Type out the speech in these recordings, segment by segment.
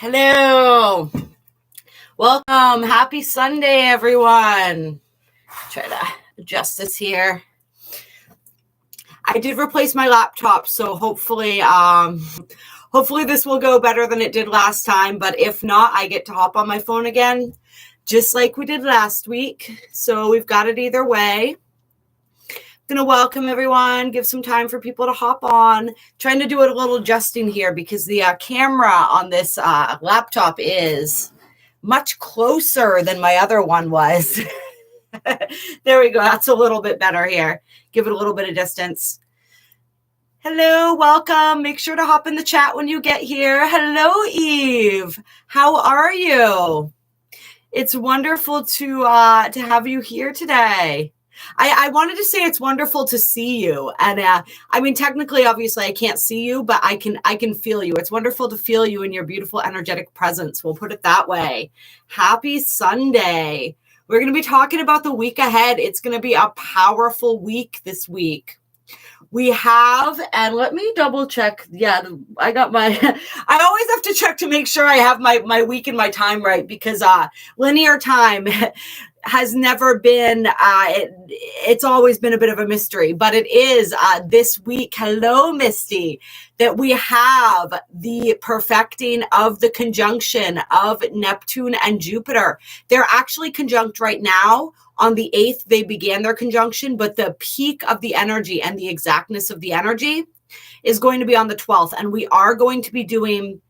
Hello. Welcome. Happy Sunday, everyone. Try to adjust this here. I did replace my laptop, so hopefully this will go better than it did last time. But if not, I get to hop on my phone again, just like we did last week. So we've got it either way. Gonna welcome everyone, give some time for people to hop on. Trying to do it a little adjusting here because the camera on this laptop is much closer than my other one was. There we go. That's a little bit better here. Give it a little bit of distance. Hello, welcome. Make sure to hop in the chat when you get here. Hello, Eve. How are you? It's wonderful to have you here today. I wanted to say it's wonderful to see you. And I mean, technically, obviously, I can't see you, but I can feel you. It's wonderful to feel you in your beautiful energetic presence. We'll put it that way. Happy Sunday. We're going to be talking about the week ahead. It's going to be a powerful week this week. We have, and let me double check. Yeah, I got my, I always have to check to make sure I have my week and my time right because linear time has never been, it's always been a bit of a mystery, but it is this week, hello, Misty, that we have the perfecting of the conjunction of Neptune and Jupiter. They're actually conjunct right now. On the 8th, they began their conjunction, but the peak of the energy and the exactness of the energy is going to be on the 12th. And we are going to be doing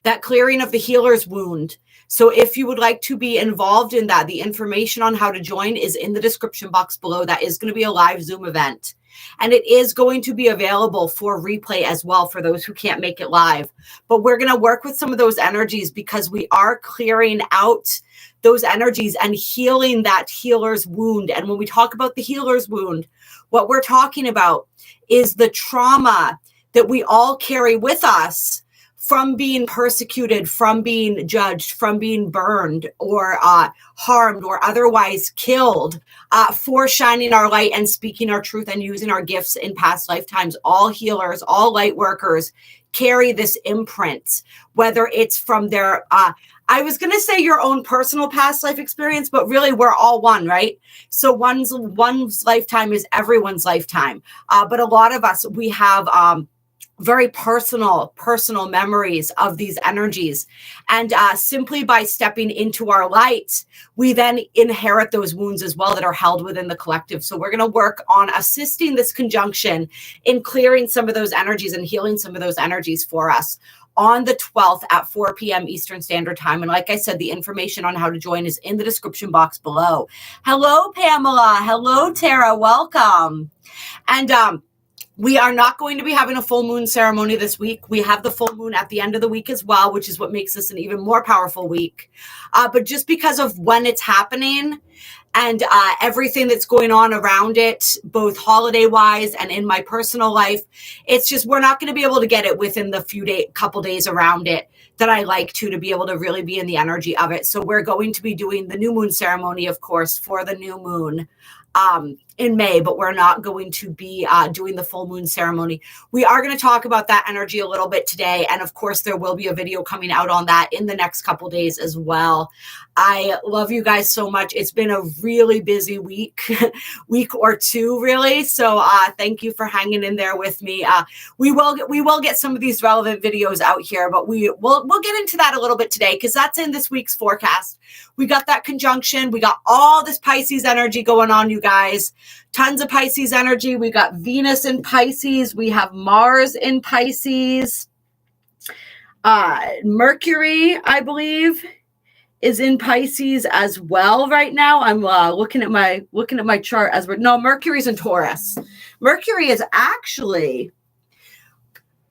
that clearing of the healer's wound. So if you would like to be involved in that, the information on how to join is in the description box below. That is going to be a live Zoom event. And it is going to be available for replay as well for those who can't make it live. But we're going to work with some of those energies because we are clearing out those energies and healing that healer's wound. And when we talk about the healer's wound, what we're talking about is the trauma that we all carry with us from being persecuted, from being judged, from being burned or harmed or otherwise killed for shining our light and speaking our truth and using our gifts in past lifetimes. All healers, all light workers carry this imprint, whether it's from their, I was going to say your own personal past life experience, but really we're all one, right? So one's lifetime is everyone's lifetime. But a lot of us, we have very personal memories of these energies. And simply by stepping into our light, we then inherit those wounds as well that are held within the collective. So we're going to work on assisting this conjunction in clearing some of those energies and healing some of those energies for us on the 12th at 4 p.m. Eastern Standard Time. And like I said, the information on how to join is in the description box below. Hello, Pamela. Hello, Tara. Welcome. And we are not going to be having a full moon ceremony this week. We have the full moon at the end of the week as well, which is what makes this an even more powerful week. But just because of when it's happening and everything that's going on around it, both holiday-wise and in my personal life, it's just we're not going to be able to get it within the couple days around it that I like to be able to really be in the energy of it. So we're going to be doing the new moon ceremony, of course, for the new moon in May, but we're not going to be doing the full moon ceremony. We are going to talk about that energy a little bit today. And of course, there will be a video coming out on that in the next couple days as well. I love you guys so much. It's been a really busy week or two, really. So thank you for hanging in there with me. We will get some of these relevant videos out here, but we'll get into that a little bit today because that's in this week's forecast. We got that conjunction. We got all this Pisces energy going on, you guys. Tons of Pisces energy. We got Venus in Pisces. We have Mars in Pisces. Mercury, I believe, is in Pisces as well right now. I'm looking at my chart as Mercury's in Taurus. Mercury is actually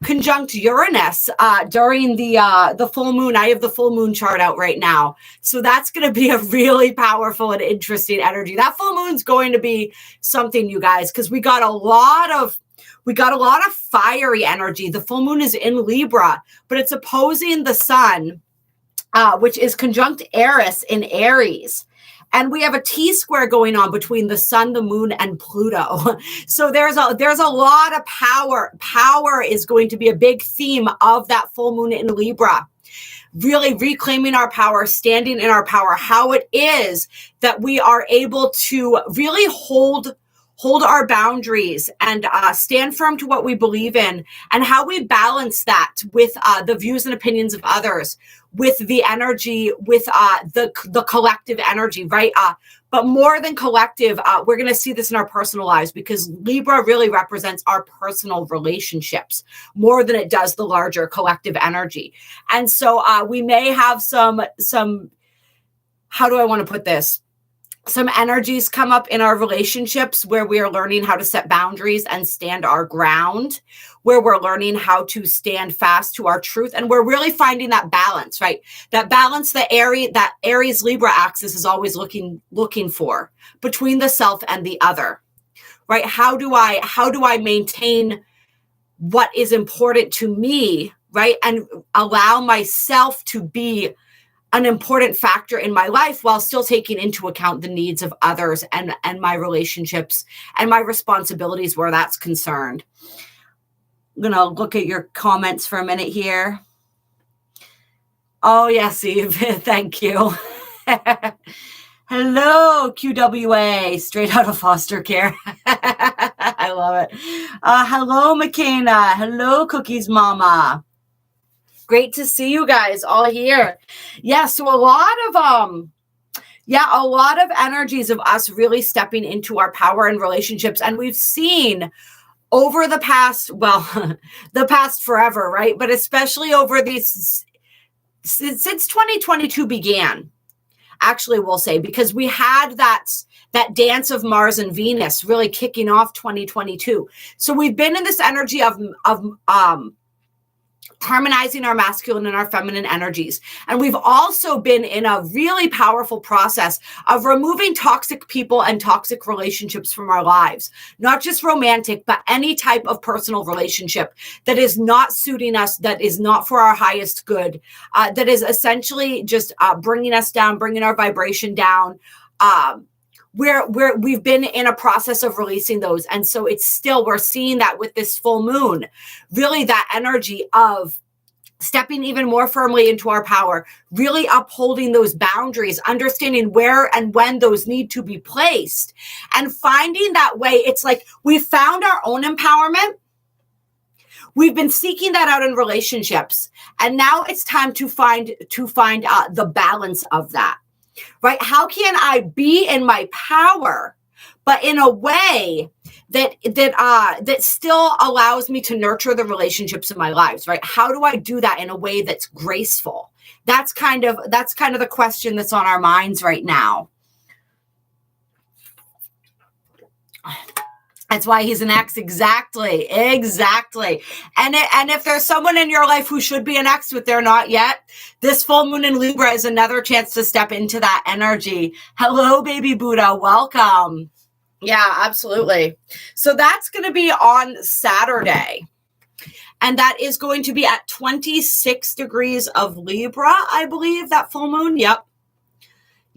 conjunct Uranus during the full moon. I have the full moon chart out right now. So that's going to be a really powerful and interesting energy. That full moon's going to be something, you guys, because we got a lot of fiery energy. The full moon is in Libra, but it's opposing the sun, which is conjunct Eris in Aries. And we have a T-square going on between the sun, the moon, and Pluto. So there's a lot of power. Power is going to be a big theme of that full moon in Libra. really reclaiming our power, standing in our power, how it is that we are able to really hold our boundaries and stand firm to what we believe in, and how we balance that with the views and opinions of others, with the energy, with the collective energy, right? But more than collective, we're going to see this in our personal lives, because Libra really represents our personal relationships more than it does the larger collective energy. And so we may have some, how do I want to put this? Some energies come up in our relationships where we are learning how to set boundaries and stand our ground, where we're learning how to stand fast to our truth. And we're really finding that balance, right? That balance that Aries Libra axis is always looking for, between the self and the other, right? How do I maintain what is important to me, right? And allow myself to be an important factor in my life while still taking into account the needs of others and my relationships and my responsibilities where that's concerned. I'm going to look at your comments for a minute here. Oh, yes, Eve. Thank you. Hello, QWA, straight out of foster care. I love it. Hello, McKenna. Hello, Cookies Mama. Great to see you guys all here. Yeah, so a lot of energies of us really stepping into our power and relationships. And we've seen over the past, the past forever, right? But especially over these, since 2022 began, actually, we'll say, because we had that dance of Mars and Venus really kicking off 2022. So we've been in this energy of harmonizing our masculine and our feminine energies. And we've also been in a really powerful process of removing toxic people and toxic relationships from our lives, not just romantic, but any type of personal relationship that is not suiting us, that is not for our highest good, that is essentially just bringing us down, bringing our vibration down. We've been in a process of releasing those. And so we're seeing that with this full moon, really that energy of stepping even more firmly into our power, really upholding those boundaries, understanding where and when those need to be placed, and finding that way. It's like we found our own empowerment. We've been seeking that out in relationships. And now it's time to find the balance of that. Right? How can I be in my power, but in a way that still allows me to nurture the relationships in my lives, right? How do I do that in a way that's graceful? That's kind of the question that's on our minds right now. That's why he's an ex. Exactly. And if there's someone in your life who should be an ex, but they're not yet, this full moon in Libra is another chance to step into that energy. Hello, baby Buddha. Welcome. Yeah, absolutely. So that's going to be on Saturday. And that is going to be at 26 degrees of Libra, I believe, that full moon. Yep.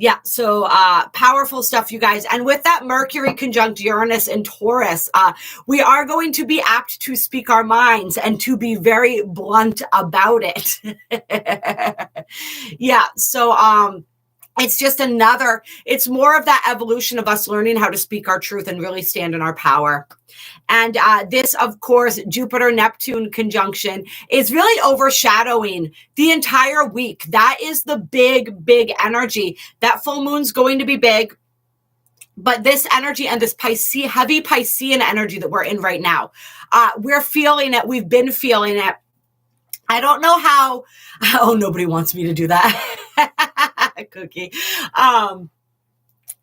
Yeah, so powerful stuff, you guys. And with that Mercury conjunct Uranus and Taurus, we are going to be apt to speak our minds and to be very blunt about it. Yeah, so it's more of that evolution of us learning how to speak our truth and really stand in our power. And this, of course, Jupiter-Neptune conjunction is really overshadowing the entire week. That is the big, big energy. That full moon's going to be big. But this energy and this heavy Piscean energy that we're in right now, we're feeling it. We've been feeling it. I don't know how. Oh, nobody wants me to do that. Cookie.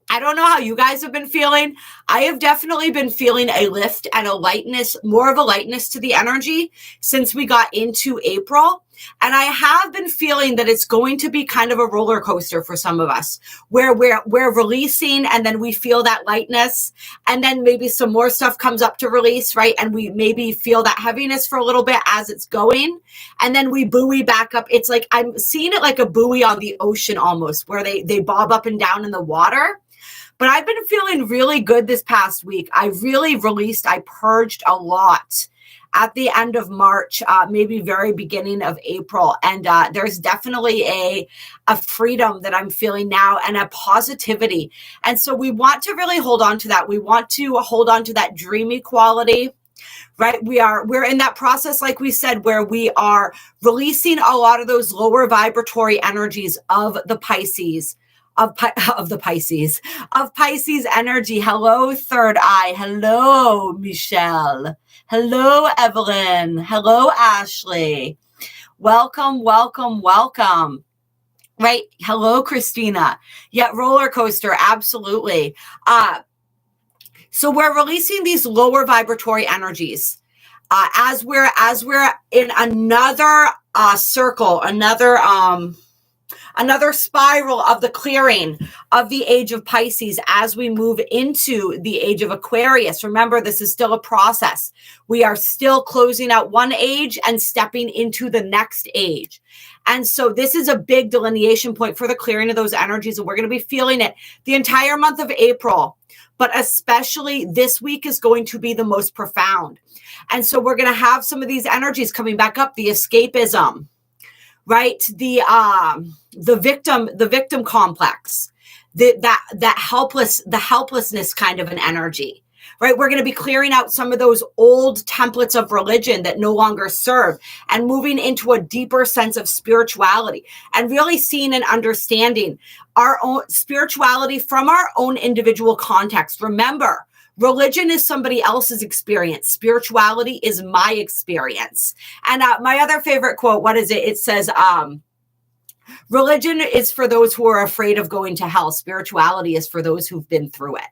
I don't know how you guys have been feeling. I have definitely been feeling a lift and a lightness, more of a lightness to the energy since we got into April. And I have been feeling that it's going to be kind of a roller coaster for some of us, where we're releasing and then we feel that lightness, and then maybe some more stuff comes up to release, right? And we maybe feel that heaviness for a little bit as it's going, and then we buoy back up. It's like I'm seeing it like a buoy on the ocean almost, where they bob up and down in the water. But I've been feeling really good this past week. I really released, I purged a lot. at the end of March, maybe very beginning of April. And there's definitely a freedom that I'm feeling now and a positivity. And so we want to really hold on to that. We want to hold on to that dreamy quality. Right. We're in that process, like we said, where we are releasing a lot of those lower vibratory energies of the Pisces, of Pisces energy. Hello, third eye. Hello, Michelle. Hello, Evelyn. Hello, Ashley. Welcome, welcome, welcome. Right. Hello, Christina. Yeah, roller coaster. Absolutely. So we're releasing these lower vibratory energies as we're in another circle, another spiral of the clearing of the age of Pisces as we move into the age of Aquarius. Remember, this is still a process. We are still closing out one age and stepping into the next age. And so this is a big delineation point for the clearing of those energies. And we're going to be feeling it the entire month of April. But especially this week is going to be the most profound. And so we're going to have some of these energies coming back up, the escapism, right? The victim complex, the helplessness kind of an energy, right? We're going to be clearing out some of those old templates of religion that no longer serve and moving into a deeper sense of spirituality and really seeing and understanding our own spirituality from our own individual context. Remember, religion is somebody else's experience. Spirituality is my experience. And my other favorite quote, what is it? It says, religion is for those who are afraid of going to hell. Spirituality is for those who've been through it.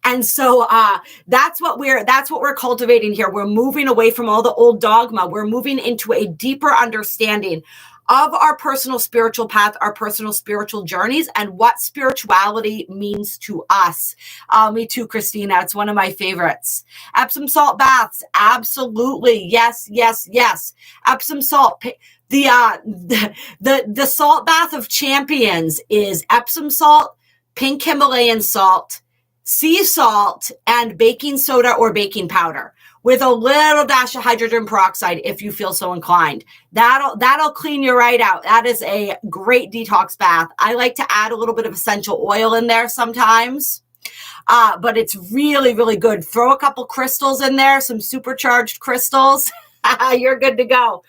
And so that's what we're cultivating here. We're moving away from all the old dogma. We're moving into a deeper understanding of our personal spiritual path, our personal spiritual journeys, and what spirituality means to us. Me too, Christina. It's one of my favorites. Epsom salt baths. Absolutely. Yes, yes, yes. Epsom salt. The salt bath of champions is Epsom salt, pink Himalayan salt, sea salt, and baking soda or baking powder with a little dash of hydrogen peroxide if you feel so inclined. That'll clean you right out. That is a great detox bath. I like to add a little bit of essential oil in there sometimes, but it's really, really good. Throw a couple crystals in there, some supercharged crystals. You're good to go.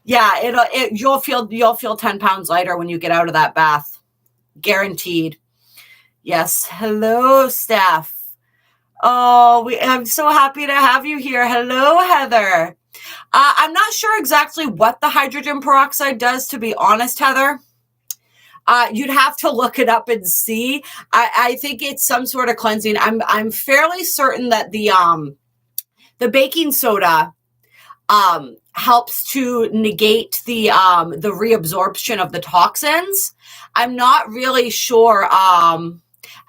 Yeah, you'll feel 10 pounds lighter when you get out of that bath. Guaranteed. Yes. Hello, Steph. Oh, I'm so happy to have you here. Hello, Heather. I'm not sure exactly what the hydrogen peroxide does, to be honest, Heather. You'd have to look it up and see. I think it's some sort of cleansing. I'm fairly certain that the baking soda helps to negate the reabsorption of the toxins. I'm not really sure.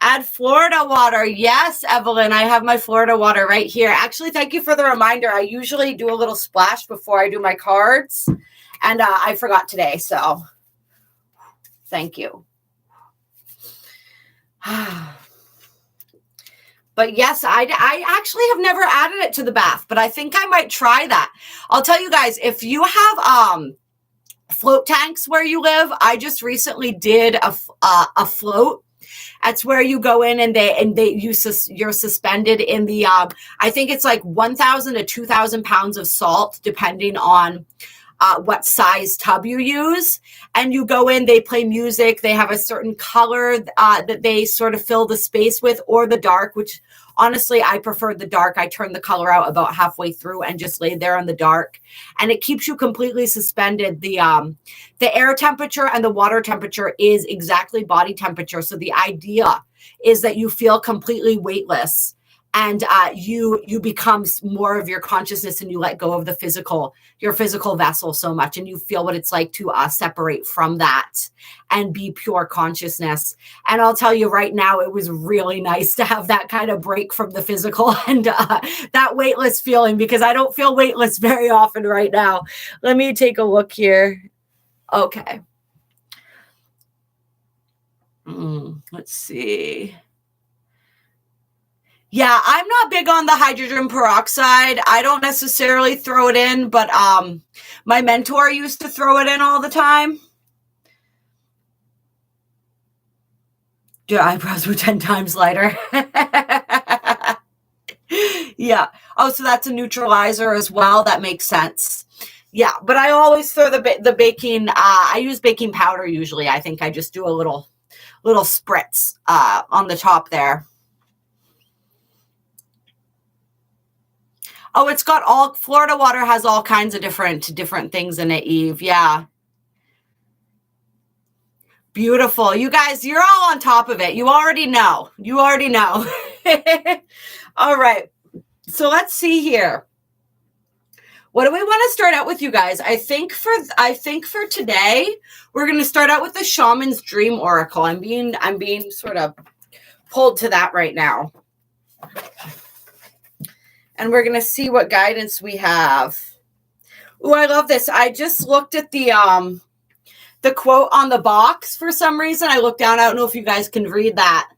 Add Florida water. Yes, Evelyn, I have my Florida water right here. Actually, thank you for the reminder. I usually do a little splash before I do my cards, and I forgot today, so thank you. But yes, I actually have never added it to the bath, but I think I might try that. I'll tell you guys, if you have float tanks where you live, I just recently did a float. That's where you go in and you're suspended in the, I think it's like 1,000 to 2,000 pounds of salt, depending on what size tub you use. And you go in, they play music. They have a certain color that they sort of fill the space with, or the dark, which honestly, I prefer the dark. I turned the color out about halfway through and just laid there in the dark. And it keeps you completely suspended. The air temperature and the water temperature is exactly body temperature. So the idea is that you feel completely weightless, and you become more of your consciousness, and you let go of your physical vessel so much, and you feel what it's like to separate from that and be pure consciousness. And I'll tell you right now, it was really nice to have that kind of break from the physical and that weightless feeling, because I don't feel weightless very often right now. Let me take a look here. Okay. Let's see. Yeah, I'm not big on the hydrogen peroxide. I don't necessarily throw it in, but my mentor used to throw it in all the time. Your eyebrows were 10 times lighter. Yeah. Oh, so that's a neutralizer as well. That makes sense. Yeah, but I always throw the baking. I use baking powder usually. I think I just do a little spritz on the top there. Oh, it's got all Florida water has all kinds of different things in it, Eve. Yeah. Beautiful. You guys, you're all on top of it. You already know. You already know. All right. So let's see here. What do we want to start out with, you guys? I think for today, we're going to start out with the Shaman's Dream Oracle. I'm being sort of pulled to that right now. And we're going to see what guidance we have. Ooh, I love this. I just looked at the quote on the box for some reason. I looked down. I don't know if you guys can read that.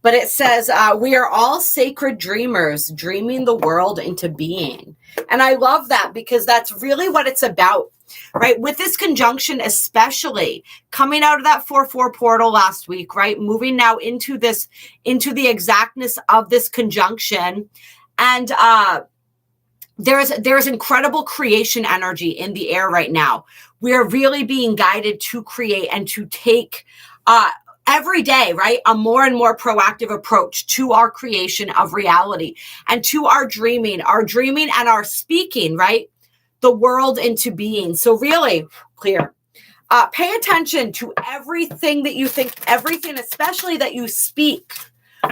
But it says, we are all sacred dreamers, dreaming the world into being. And I love that because that's really what it's about, right? With this conjunction, especially coming out of that 4-4 portal last week, right? Moving now into the exactness of this conjunction. And there's incredible creation energy in the air right now. We are really being guided to create and to take every day, right, a more and more proactive approach to our creation of reality and to our dreaming and our speaking, right, the world into being. So really clear. Pay attention to everything that you think, everything, especially that you speak,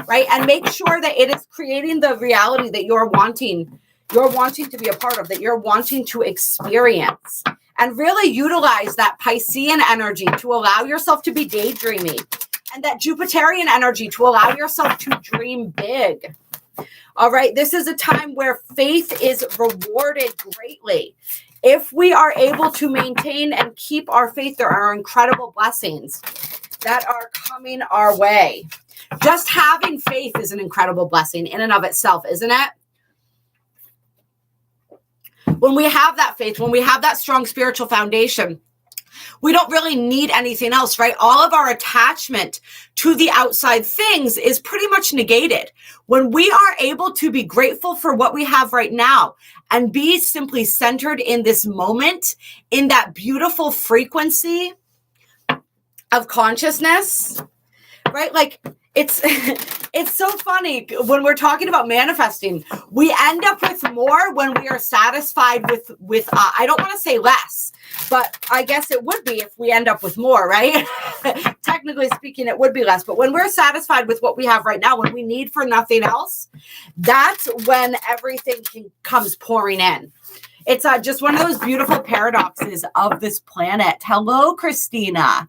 right, and make sure that it is creating the reality that you're wanting to be a part of, that you're wanting to experience. And really utilize that Piscean energy to allow yourself to be daydreaming, and that Jupiterian energy to allow yourself to dream big. All right, this is a time where faith is rewarded greatly. If we are able to maintain and keep our faith, there are incredible blessings that are coming our way. Just having faith is an incredible blessing in and of itself, isn't it? When we have that faith, when we have that strong spiritual foundation, we don't really need anything else, right? All of our attachment to the outside things is pretty much negated. When we are able to be grateful for what we have right now and be simply centered in this moment, in that beautiful frequency of consciousness, right? Like it's so funny when we're talking about manifesting, we end up with more when we are satisfied with I don't want to say less, but I guess it would be if we end up with more, right? Technically speaking, it would be less, but when we're satisfied with what we have right now, when we need for nothing else, that's when everything comes pouring in. It's just one of those beautiful paradoxes of this planet. Hello, Christina.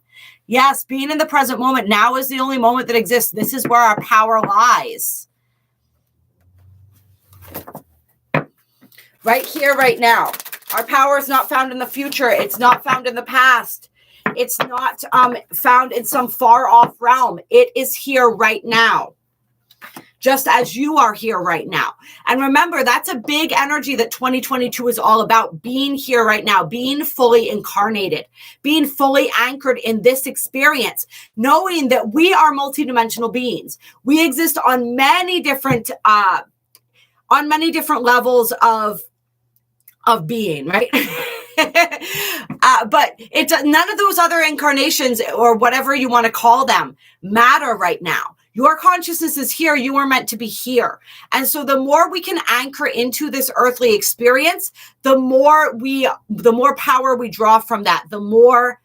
Yes, being in the present moment. Now is the only moment that exists. This is where our power lies. Right here, right now. Our power is not found in the future. It's not found in the past. It's not found in some far off realm. It is here right now. Just as you are here right now. And remember, that's a big energy that 2022 is all about, being here right now, being fully incarnated, being fully anchored in this experience, knowing that we are multidimensional beings. We exist on many different levels of being, right? But it's none of those other incarnations or whatever you want to call them matter right now. Your consciousness is here. You are meant to be here. And so the more we can anchor into this earthly experience, the more power we draw from that, the more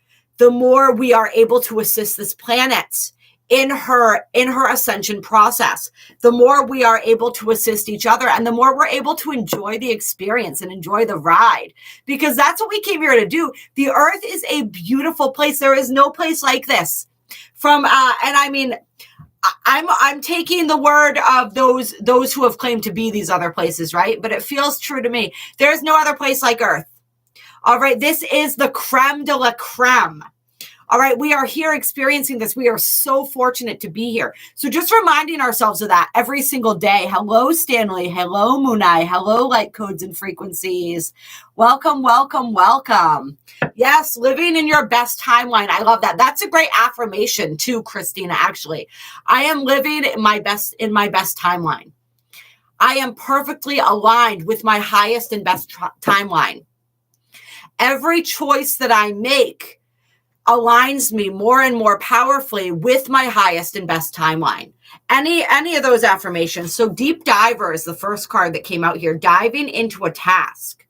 we are able to assist this planet in her ascension process, the more we are able to assist each other, and the more we're able to enjoy the experience and enjoy the ride, because that's what we came here to do. The earth is a beautiful place. There is no place like this. And I mean, I'm taking the word of those who have claimed to be these other places, right? But it feels true to me. There's no other place like Earth. All right, this is the creme de la creme. All right, we are here experiencing this. We are so fortunate to be here. So just reminding ourselves of that every single day. Hello, Stanley. Hello, Moonai. Hello, light codes and frequencies. Welcome, welcome, welcome. Yes, living in your best timeline. I love that. That's a great affirmation too, Christina, actually. I am living in my best timeline. I am perfectly aligned with my highest and best timeline. Every choice that I make aligns me more and more powerfully with my highest and best timeline. Any of those affirmations. So deep diver is the first card that came out here, diving into a task.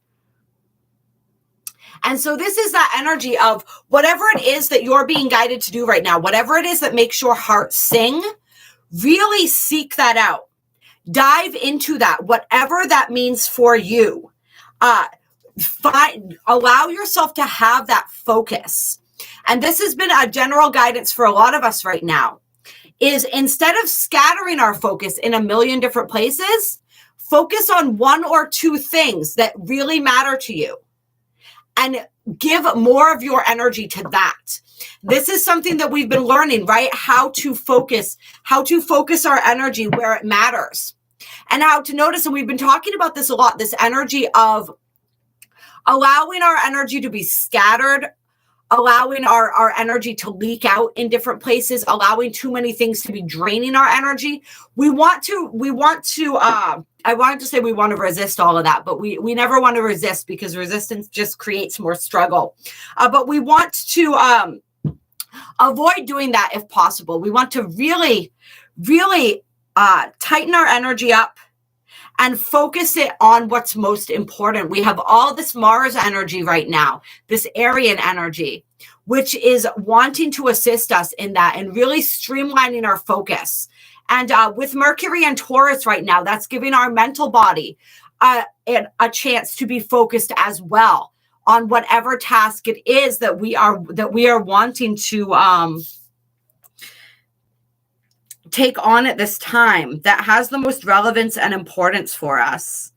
And so this is that energy of whatever it is that you're being guided to do right now, whatever it is that makes your heart sing, really seek that out. Dive into that, whatever that means for you. Allow yourself to have that focus. And this has been a general guidance for a lot of us right now, is instead of scattering our focus in a million different places, focus on one or two things that really matter to you and give more of your energy to that. This is something that we've been learning, right? How to focus our energy where it matters and how to notice. And we've been talking about this a lot, this energy of allowing our energy to be scattered, allowing our energy to leak out in different places, allowing too many things to be draining our energy. I wanted to say we want to resist all of that, but we never want to resist because resistance just creates more struggle. But we want to avoid doing that if possible. We want to really, really tighten our energy up and focus it on what's most important. We have all this Mars energy right now, this Aryan energy, which is wanting to assist us in that and really streamlining our focus. And with Mercury and Taurus right now, that's giving our mental body a chance to be focused as well on whatever task it is that we are wanting to take on at this time that has the most relevance and importance for us.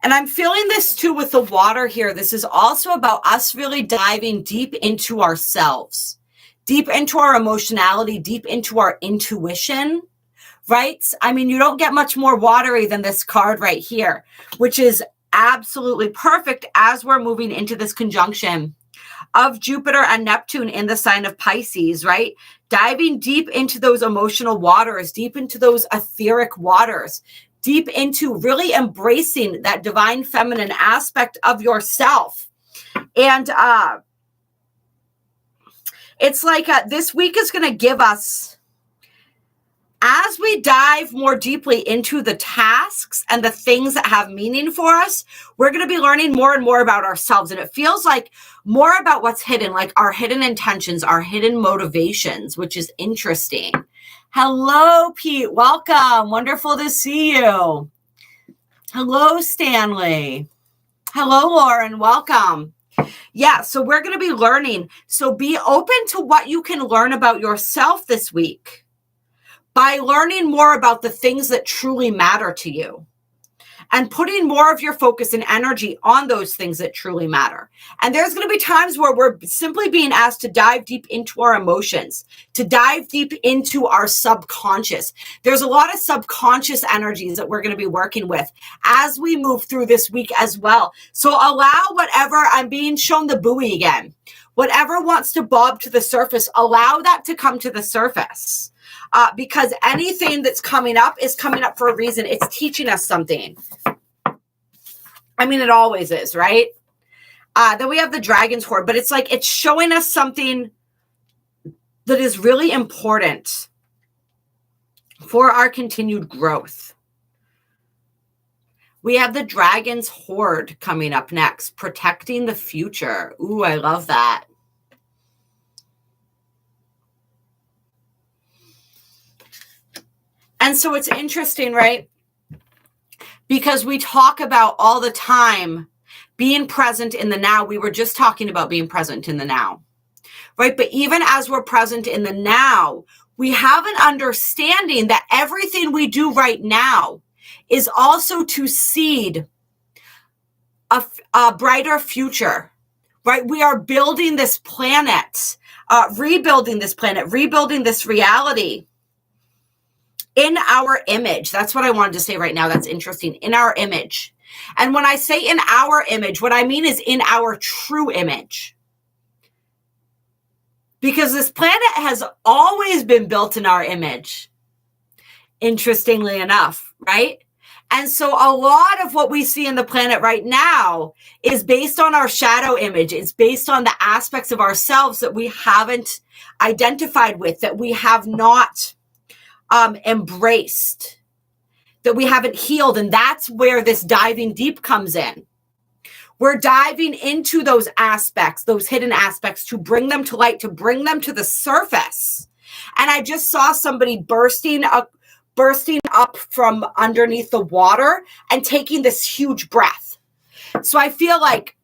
And I'm feeling this too with the water here. This is also about us really diving deep into ourselves, deep into our emotionality, deep into our intuition, right? I mean, you don't get much more watery than this card right here, which is absolutely perfect as we're moving into this conjunction of Jupiter and Neptune in the sign of Pisces, right? Diving deep into those emotional waters, deep into those etheric waters, deep into really embracing that divine feminine aspect of yourself. And it's like this week is going to give us, as we dive more deeply into the tasks and the things that have meaning for us, we're going to be learning more and more about ourselves. And it feels like more about what's hidden, like our hidden intentions, our hidden motivations, which is interesting. Hello, Pete. Welcome. Wonderful to see you. Hello, Stanley. Hello, Lauren. Welcome. Yeah, so we're going to be learning. So be open to what you can learn about yourself this week by learning more about the things that truly matter to you and putting more of your focus and energy on those things that truly matter. And there's going to be times where we're simply being asked to dive deep into our emotions, to dive deep into our subconscious. There's a lot of subconscious energies that we're going to be working with as we move through this week as well. So allow whatever, I'm being shown the buoy again, whatever wants to bob to the surface, allow that to come to the surface. Because anything that's coming up is coming up for a reason. It's teaching us something. I mean, it always is, right? Then we have the Dragon's Hoard, but it's like it's showing us something that is really important for our continued growth. We have the Dragon's Hoard coming up next, protecting the future. Ooh, I love that. And so it's interesting, right? Because we talk about all the time being present in the now. We were just talking about being present in the now, right? But even as we're present in the now, we have an understanding that everything we do right now is also to seed a brighter future, right? We are building this planet, rebuilding this planet, rebuilding this reality in our image. That's what I wanted to say right now. That's interesting. In our image. And when I say in our image, what I mean is in our true image. Because this planet has always been built in our image. Interestingly enough, right? And so a lot of what we see in the planet right now is based on our shadow image. It's based on the aspects of ourselves that we haven't identified with, that we have not embraced, that we haven't healed. And that's where this diving deep comes in. We're diving into those aspects, those hidden aspects, to bring them to light, to bring them to the surface. And I just saw somebody bursting up from underneath the water and taking this huge breath. So I feel like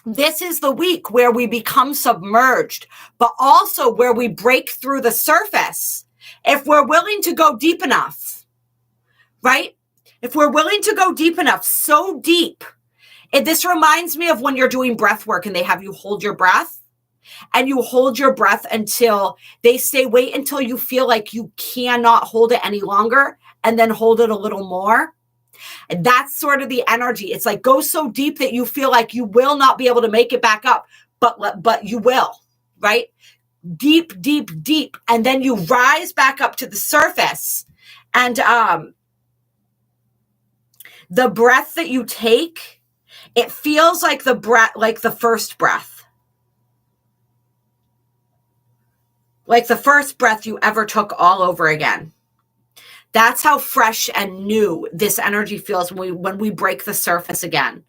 this is the week where we become submerged, but also where we break through the surface. If we're willing to go deep enough, right? If we're willing to go deep enough, so deep. This reminds me of when you're doing breath work and they have you hold your breath, and you hold your breath until they say, wait until you feel like you cannot hold it any longer, and then hold it a little more. And that's sort of the energy. It's like, go so deep that you feel like you will not be able to make it back up, but you will, right? Deep, deep, deep. And then you rise back up to the surface. And the breath that you take, it feels like the breath, like the first breath. Like the first breath you ever took all over again. That's how fresh and new this energy feels when we break the surface again.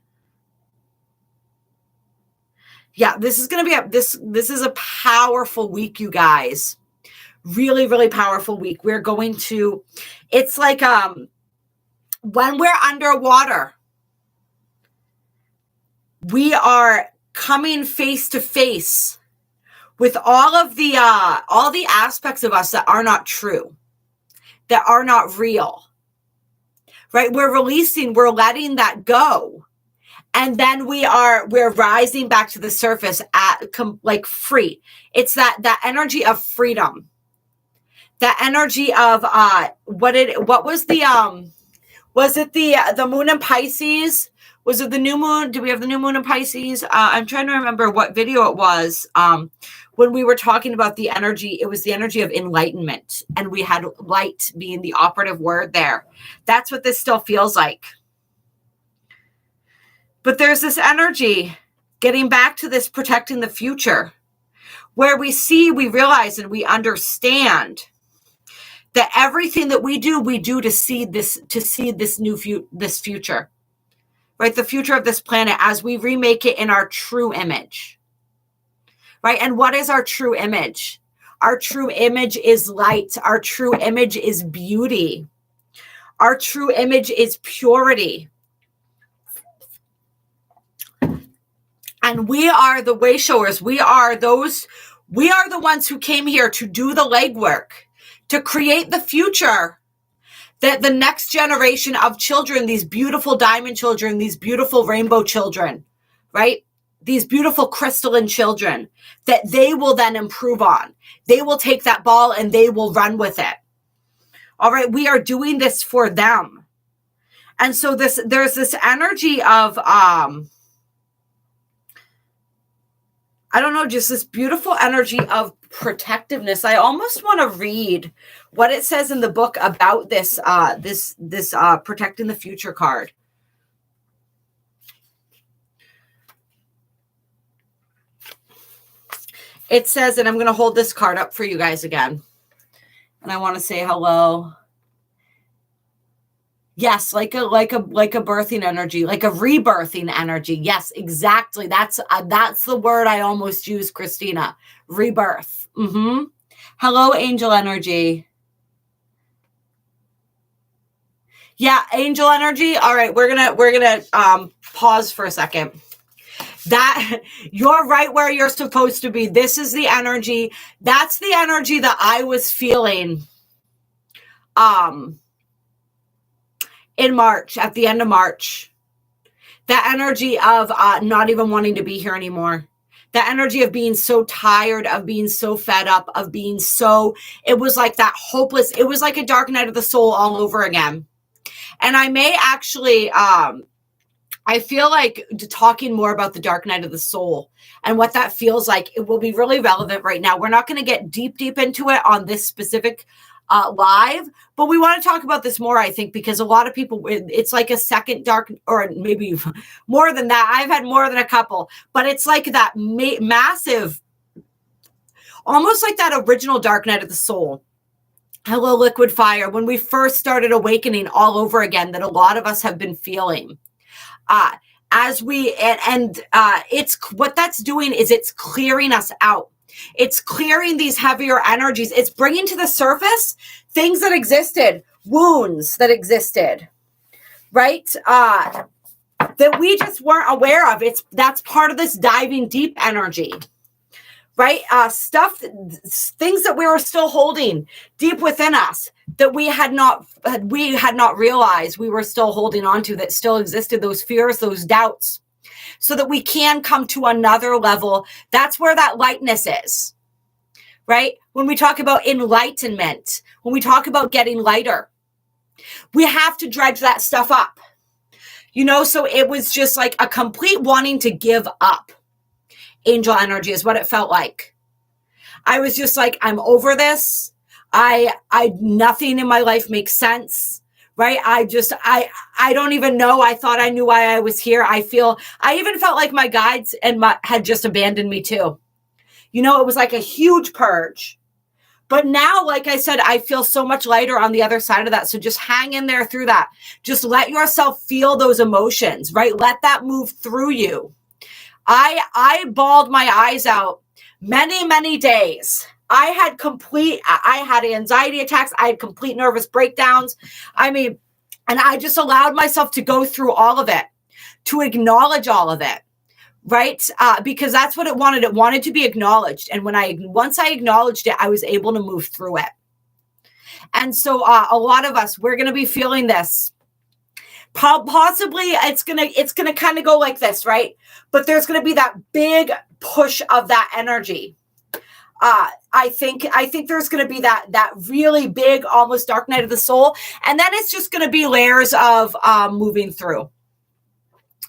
Yeah, this is going to be this is a powerful week, you guys. Really, really powerful week. We're going to, it's like when we're underwater, we are coming face to face with all the aspects of us that are not true, that are not real, right? We're letting that go. And then we're rising back to the surface like free. It's that energy of freedom. That energy of, was it the moon in Pisces? Was it the new moon? Do we have the new moon in Pisces? I'm trying to remember what video it was. When we were talking about the energy, it was the energy of enlightenment. And we had light being the operative word there. That's what this still feels like. But there's this energy getting back to this protecting the future, where we realize, and we understand that everything that we do to see this this future, right? The future of this planet as we remake it in our true image, right? And what is our true image? Our true image is light. Our true image is beauty. Our true image is purity. And we are the way showers. We are the ones who came here to do the legwork, to create the future that the next generation of children, these beautiful diamond children, these beautiful rainbow children, right? These beautiful crystalline children that they will then improve on. They will take that ball and they will run with it. All right. We are doing this for them. And so there's this energy of, I don't know, just this beautiful energy of protectiveness. I almost want to read what it says in the book about this protecting the future card. It says, and I'm going to hold this card up for you guys again. And I want to say hello. Yes, like a birthing energy, like a rebirthing energy. Yes, exactly. That's the word I almost used, Christina. Rebirth. Mm-hmm. Hello, angel energy. Yeah, angel energy. All right, we're gonna pause for a second. That you're right where you're supposed to be. This is the energy. That's the energy that I was feeling. In March, at the end of March, That energy of not even wanting to be here anymore. That energy of being so tired, of being so fed up, of being so, it was like that hopeless, it was like a dark night of the soul all over again. And I may actually, I feel like talking more about the dark night of the soul and what that feels like, it will be really relevant right now. We're not going to get deep into it on this specific live, but we want to talk about this more, I think, because a lot of people, it's like a second dark, or maybe more than that. I've had more than a couple, but it's like that massive, almost like that original dark night of the soul. Hello, liquid fire. When we first started awakening all over again, that a lot of us have been feeling. As we, it's what that's doing is it's clearing us out. It's clearing these heavier energies. It's bringing to the surface things that existed, wounds that existed, right? That we just weren't aware of. That's part of this diving deep energy, right? Things that we were still holding deep within us that we had not realized we were still holding on to, that still existed, those fears, those doubts, so that we can come to another level. That's where that lightness is, right? When we talk about enlightenment, when we talk about getting lighter, we have to dredge that stuff up, so it was just like a complete wanting to give up. Angel energy is what it felt like. I was just like, I'm over this. Nothing in my life makes sense, right? I don't even know. I thought I knew why I was here. I even felt like my guides had just abandoned me too. It was like a huge purge. But now, like I said, I feel so much lighter on the other side of that. So just hang in there through that. Just let yourself feel those emotions, right? Let that move through you. I bawled my eyes out many days. I had anxiety attacks. I had complete nervous breakdowns. And I just allowed myself to go through all of it, to acknowledge all of it, right? Because that's what it wanted. It wanted to be acknowledged. And once I acknowledged it, I was able to move through it. And so a lot of us, we're going to be feeling this. Possibly it's gonna kind of go like this, right? But there's gonna be that big push of that energy. I think there's gonna be that really big, almost dark night of the soul, and then it's just gonna be layers of moving through.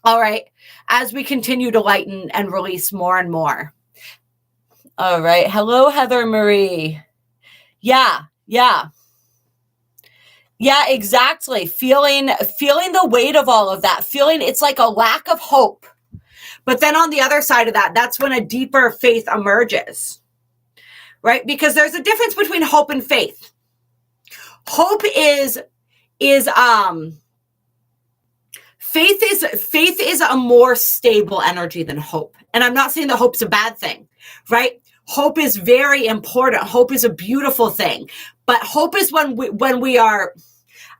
All right, as we continue to lighten and release more and more. All right, hello, Heather Marie. Yeah, exactly. Feeling the weight of all of that. It's like a lack of hope. But then on the other side of that, that's when a deeper faith emerges, right? Because there's a difference between hope and faith. Hope is faith is a more stable energy than hope. And I'm not saying that hope's a bad thing, right? Hope is very important. Hope is a beautiful thing. But hope is when we are,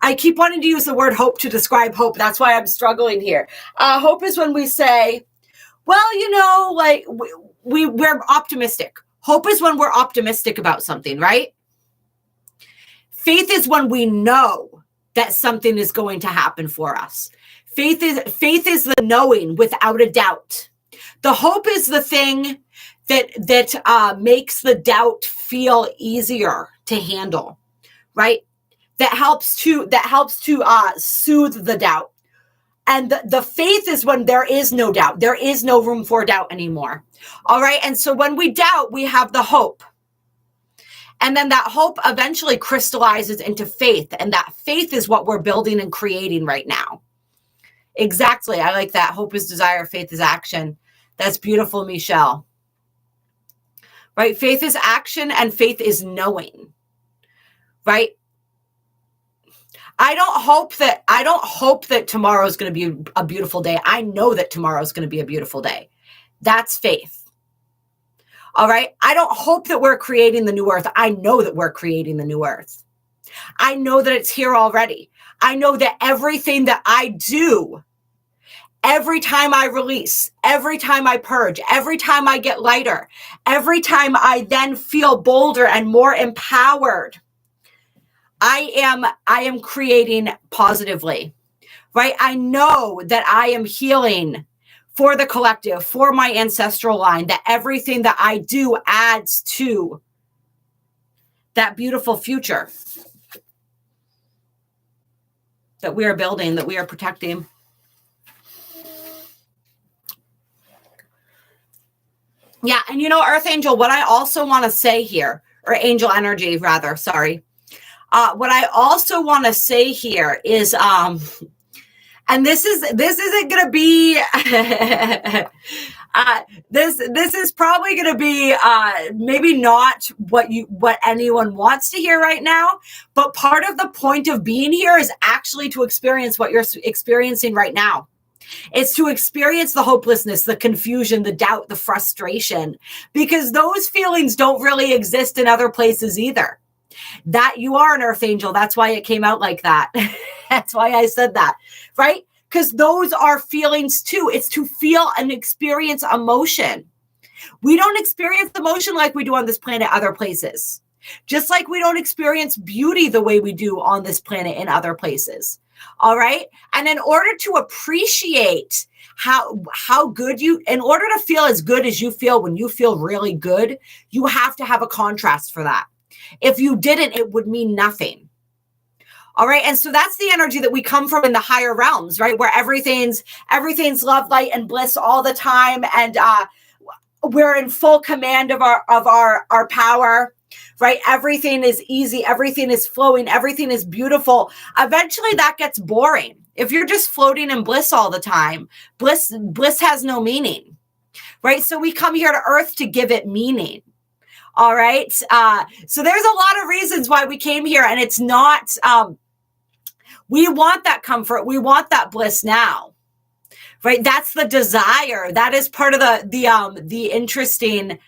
I keep wanting to use the word hope to describe hope. That's why I'm struggling here. Hope is when we say, well, like we're optimistic. Hope is when we're optimistic about something, right? Faith is when we know that something is going to happen for us. Faith is the knowing without a doubt. The hope is the thing that makes the doubt feel easier to handle, right? That helps to soothe the doubt. And the faith is when there is no doubt. There is no room for doubt anymore. All right. And so when we doubt, we have the hope. And then that hope eventually crystallizes into faith. And that faith is what we're building and creating right now. Exactly. I like that. Hope is desire. Faith is action. That's beautiful, Michelle. Right? Faith is action and faith is knowing. Right? I don't hope that tomorrow is going to be a beautiful day. I know that tomorrow is going to be a beautiful day. That's faith. All right. I don't hope that we're creating the new earth. I know that we're creating the new earth. I know that it's here already. I know that everything that I do, every time I release, every time I purge, every time I get lighter, every time I then feel bolder and more empowered, I am creating positively. right? I know that I am healing for the collective, for my ancestral line, that everything that I do adds to that beautiful future that we are building, that we are protecting. Yeah, and you know, Earth Angel, what I also want to say here, or Angel Energy, rather, sorry. What I also want to say here is, and this isn't going to be, this is probably going to be maybe not what anyone wants to hear right now, but part of the point of being here is actually to experience what you're experiencing right now. It's to experience the hopelessness, the confusion, the doubt, the frustration, because those feelings don't really exist in other places either. That you are an Earth Angel. That's why it came out like that. That's why I said that, right? Because those are feelings too. It's to feel and experience emotion. We don't experience emotion like we do on this planet other places. Just like we don't experience beauty the way we do on this planet in other places. All right. And in order to appreciate how good in order to feel as good as you feel when you feel really good, you have to have a contrast for that. If you didn't, it would mean nothing. All right. And so that's the energy that we come from in the higher realms, right? Where everything's love, light, and bliss all the time. And we're in full command of our power. Right? Everything is easy. Everything is flowing. Everything is beautiful. Eventually that gets boring. If you're just floating in bliss all the time, bliss has no meaning, right? So we come here to Earth to give it meaning. All right. So there's a lot of reasons why we came here, and it's not, we want that comfort. We want that bliss now, right? That's the desire. That is part of the interesting,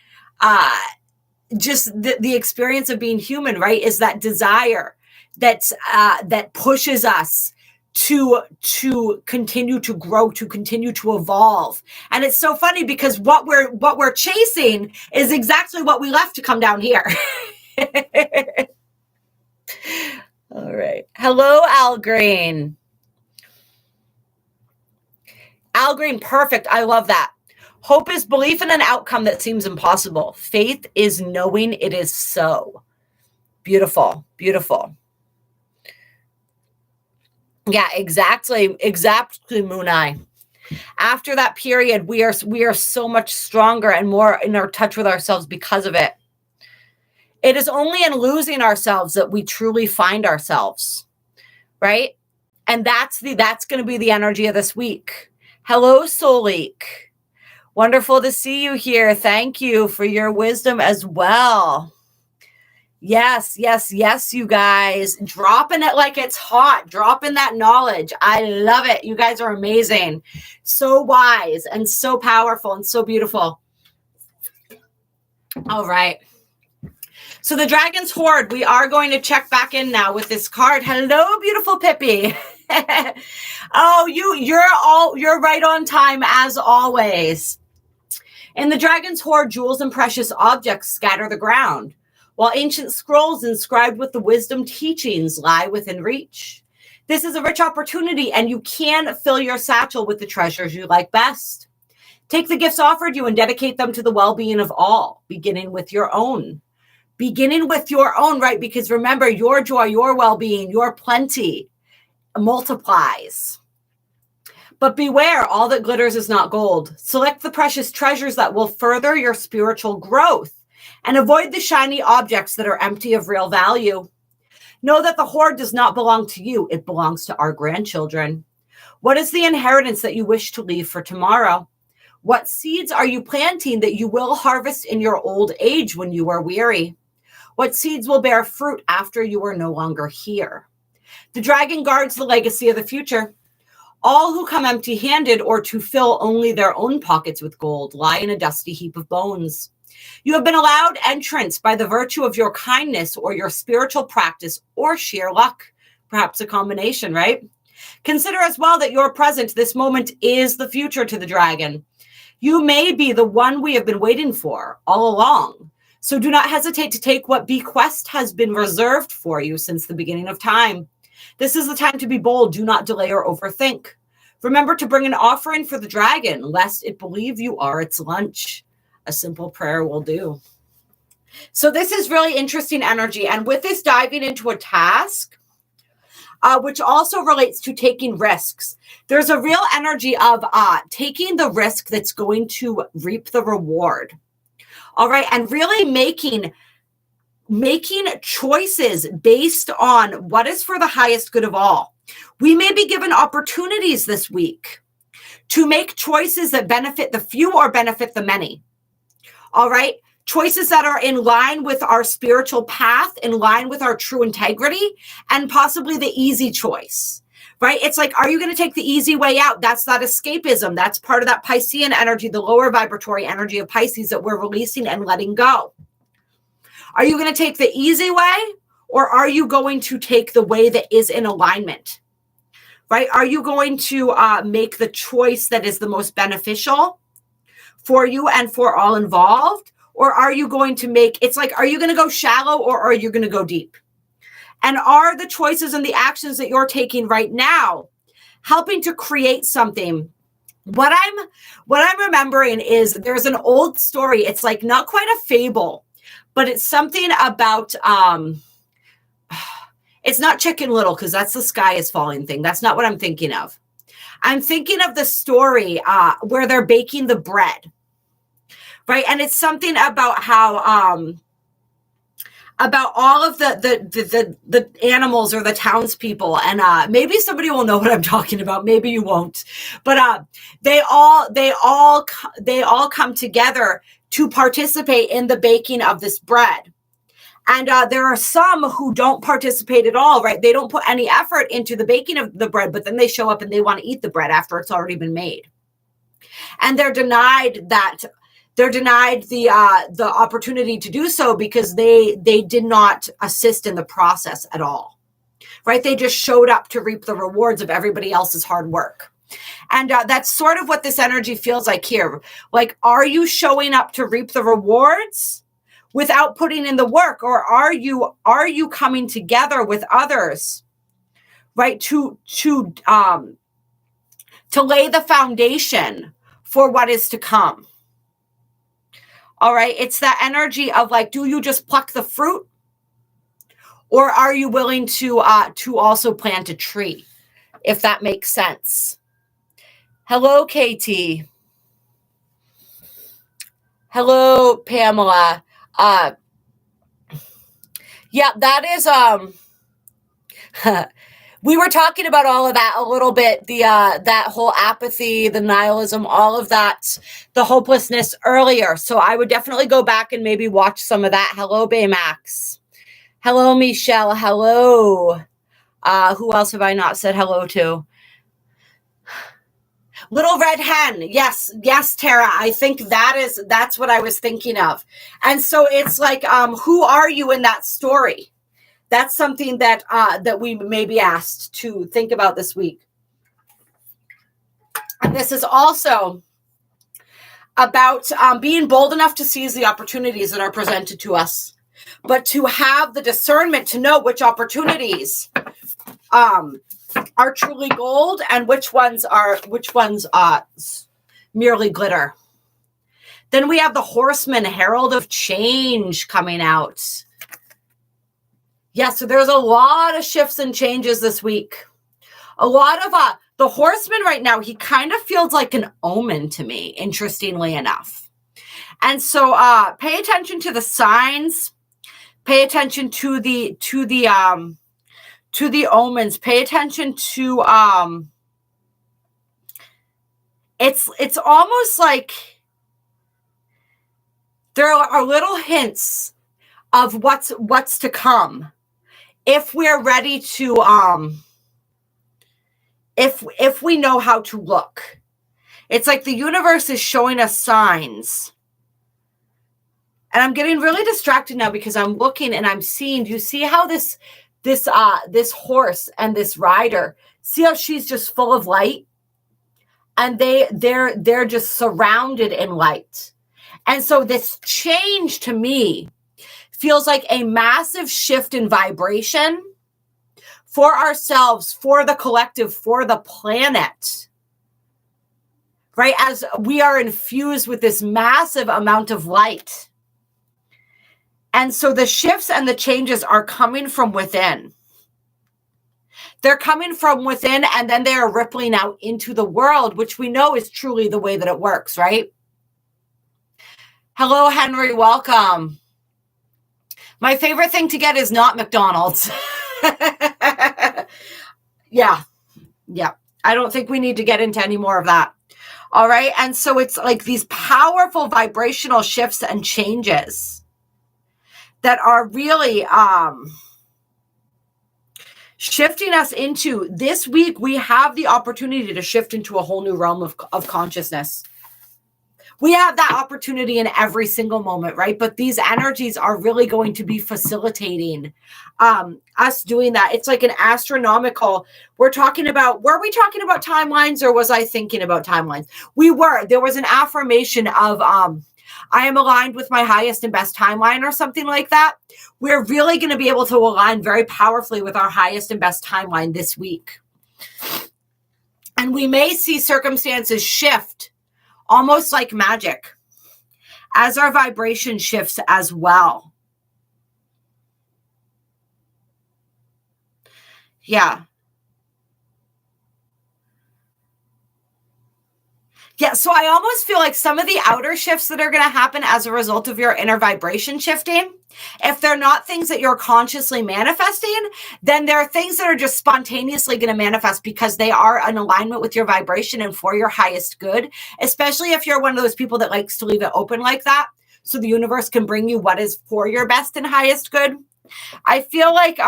just the experience of being human, right? Is that desire that pushes us to continue to grow, to continue to evolve. And it's so funny because what we're chasing is exactly what we left to come down here. All right. Hello, Al Green. Al Green, perfect. I love that. Hope is belief in an outcome that seems impossible. Faith is knowing it is so. Beautiful, beautiful. Yeah, exactly, Moonai. After that period, we are so much stronger and more in our touch with ourselves because of it. It is only in losing ourselves that we truly find ourselves, right? And that's going to be the energy of this week. Hello, Solik. Wonderful to see you here. Thank you for your wisdom as well. Yes, you guys. Dropping it like it's hot. Dropping that knowledge. I love it. You guys are amazing. So wise and so powerful and so beautiful. All right. So the Dragon's Hoard, we are going to check back in now with this card. Hello, beautiful Pippi. Oh, you're right on time as always. In the Dragon's Hoard, jewels and precious objects scatter the ground, while ancient scrolls inscribed with the wisdom teachings lie within reach. This is a rich opportunity, and you can fill your satchel with the treasures you like best. Take the gifts offered you and dedicate them to the well-being of all, beginning with your own. Beginning with your own, right? Because remember, your joy, your well-being, your plenty multiplies. But beware, all that glitters is not gold. Select the precious treasures that will further your spiritual growth and avoid the shiny objects that are empty of real value. Know that the hoard does not belong to you. It belongs to our grandchildren. What is the inheritance that you wish to leave for tomorrow? What seeds are you planting that you will harvest in your old age when you are weary? What seeds will bear fruit after you are no longer here? The dragon guards the legacy of the future. All who come empty-handed or to fill only their own pockets with gold lie in a dusty heap of bones. You have been allowed entrance by the virtue of your kindness or your spiritual practice or sheer luck. Perhaps a combination, right? Consider as well that your present, this moment, is the future to the dragon. You may be the one we have been waiting for all along. So do not hesitate to take what bequest has been reserved for you since the beginning of time. This is the time to be bold. Do not delay or overthink. Remember to bring an offering for the dragon, lest it believe you are its lunch. A simple prayer will do. So this is really interesting energy. And with this diving into a task, which also relates to taking risks, there's a real energy of taking the risk that's going to reap the reward. All right. And really making choices based on what is for the highest good of all. We may be given opportunities this week to make choices that benefit the few or benefit the many. All right. Choices that are in line with our spiritual path, in line with our true integrity, and possibly the easy choice, right? It's like, are you going to take the easy way out? That's not escapism. That's part of that Piscean energy, the lower vibratory energy of Pisces that we're releasing and letting go. Are you going to take the easy way, or are you going to take the way that is in alignment, right? Are you going to make the choice that is the most beneficial for you and for all involved? Or are you going to make, it's like, are you going to go shallow or are you going to go deep? And are the choices and the actions that you're taking right now helping to create something? What I'm remembering is there's an old story. It's like not quite a fable, but it's something about, it's not Chicken Little because that's the sky is falling thing. That's not what I'm thinking of. I'm thinking of the story where they're baking the bread. Right. And it's something about how about all of the animals or the townspeople. And maybe somebody will know what I'm talking about. Maybe you won't. But they all come together to participate in the baking of this bread. And there are some who don't participate at all. Right. They don't put any effort into the baking of the bread, but then they show up and they want to eat the bread after it's already been made. And they're denied that. They're denied the opportunity to do so because they did not assist in the process at all, right? They just showed up to reap the rewards of everybody else's hard work. And that's sort of what this energy feels like here. Like, are you showing up to reap the rewards without putting in the work? Or are you coming together with others, right? To lay the foundation for what is to come. All right. It's that energy of like, do you just pluck the fruit? Or are you willing to also plant a tree? If that makes sense. Hello, Katie. Hello, Pamela. Yeah, that is, we were talking about all of that a little bit, that whole apathy, the nihilism, all of that, the hopelessness earlier. So I would definitely go back and maybe watch some of that. Hello, Baymax. Hello, Michelle. Hello. Who else have I not said hello to? Little Red Hen. Yes, Tara. I think that's what I was thinking of. And so it's like, who are you in that story? That's something that we may be asked to think about this week. And this is also about being bold enough to seize the opportunities that are presented to us, but to have the discernment to know which opportunities are truly gold and which ones merely glitter. Then we have the Horseman, Herald of Change, coming out. Yeah, so there's a lot of shifts and changes this week. A lot of the Horseman right now, he kind of feels like an omen to me, interestingly enough. And so pay attention to the signs, pay attention to the omens, pay attention to it's almost like there are little hints of what's to come. If we're ready to, if we know how to look, it's like the universe is showing us signs. And I'm getting really distracted now because I'm looking and I'm seeing, do you see how this horse and this rider, see how she's just full of light? And they're just surrounded in light. And so this change to me feels like a massive shift in vibration for ourselves, for the collective, for the planet, right? As we are infused with this massive amount of light. And so the shifts and the changes are coming from within. They're coming from within, and then they are rippling out into the world, which we know is truly the way that it works, right? Hello, Henry. Welcome. My favorite thing to get is not McDonald's. Yeah. I don't think we need to get into any more of that. All right. And so it's like these powerful vibrational shifts and changes that are really shifting us into this week. We have the opportunity to shift into a whole new realm of consciousness. We have that opportunity in every single moment, right? But these energies are really going to be facilitating us doing that. It's like an astronomical, were we talking about timelines, or was I thinking about timelines? There was an affirmation of, I am aligned with my highest and best timeline, or something like that. We're really going to be able to align very powerfully with our highest and best timeline this week. And we may see circumstances shift almost like magic as our vibration shifts as well. Yeah. So I almost feel like some of the outer shifts that are going to happen as a result of your inner vibration shifting, if they're not things that you're consciously manifesting, then there are things that are just spontaneously going to manifest because they are in alignment with your vibration and for your highest good, especially if you're one of those people that likes to leave it open like that so the universe can bring you what is for your best and highest good. I feel like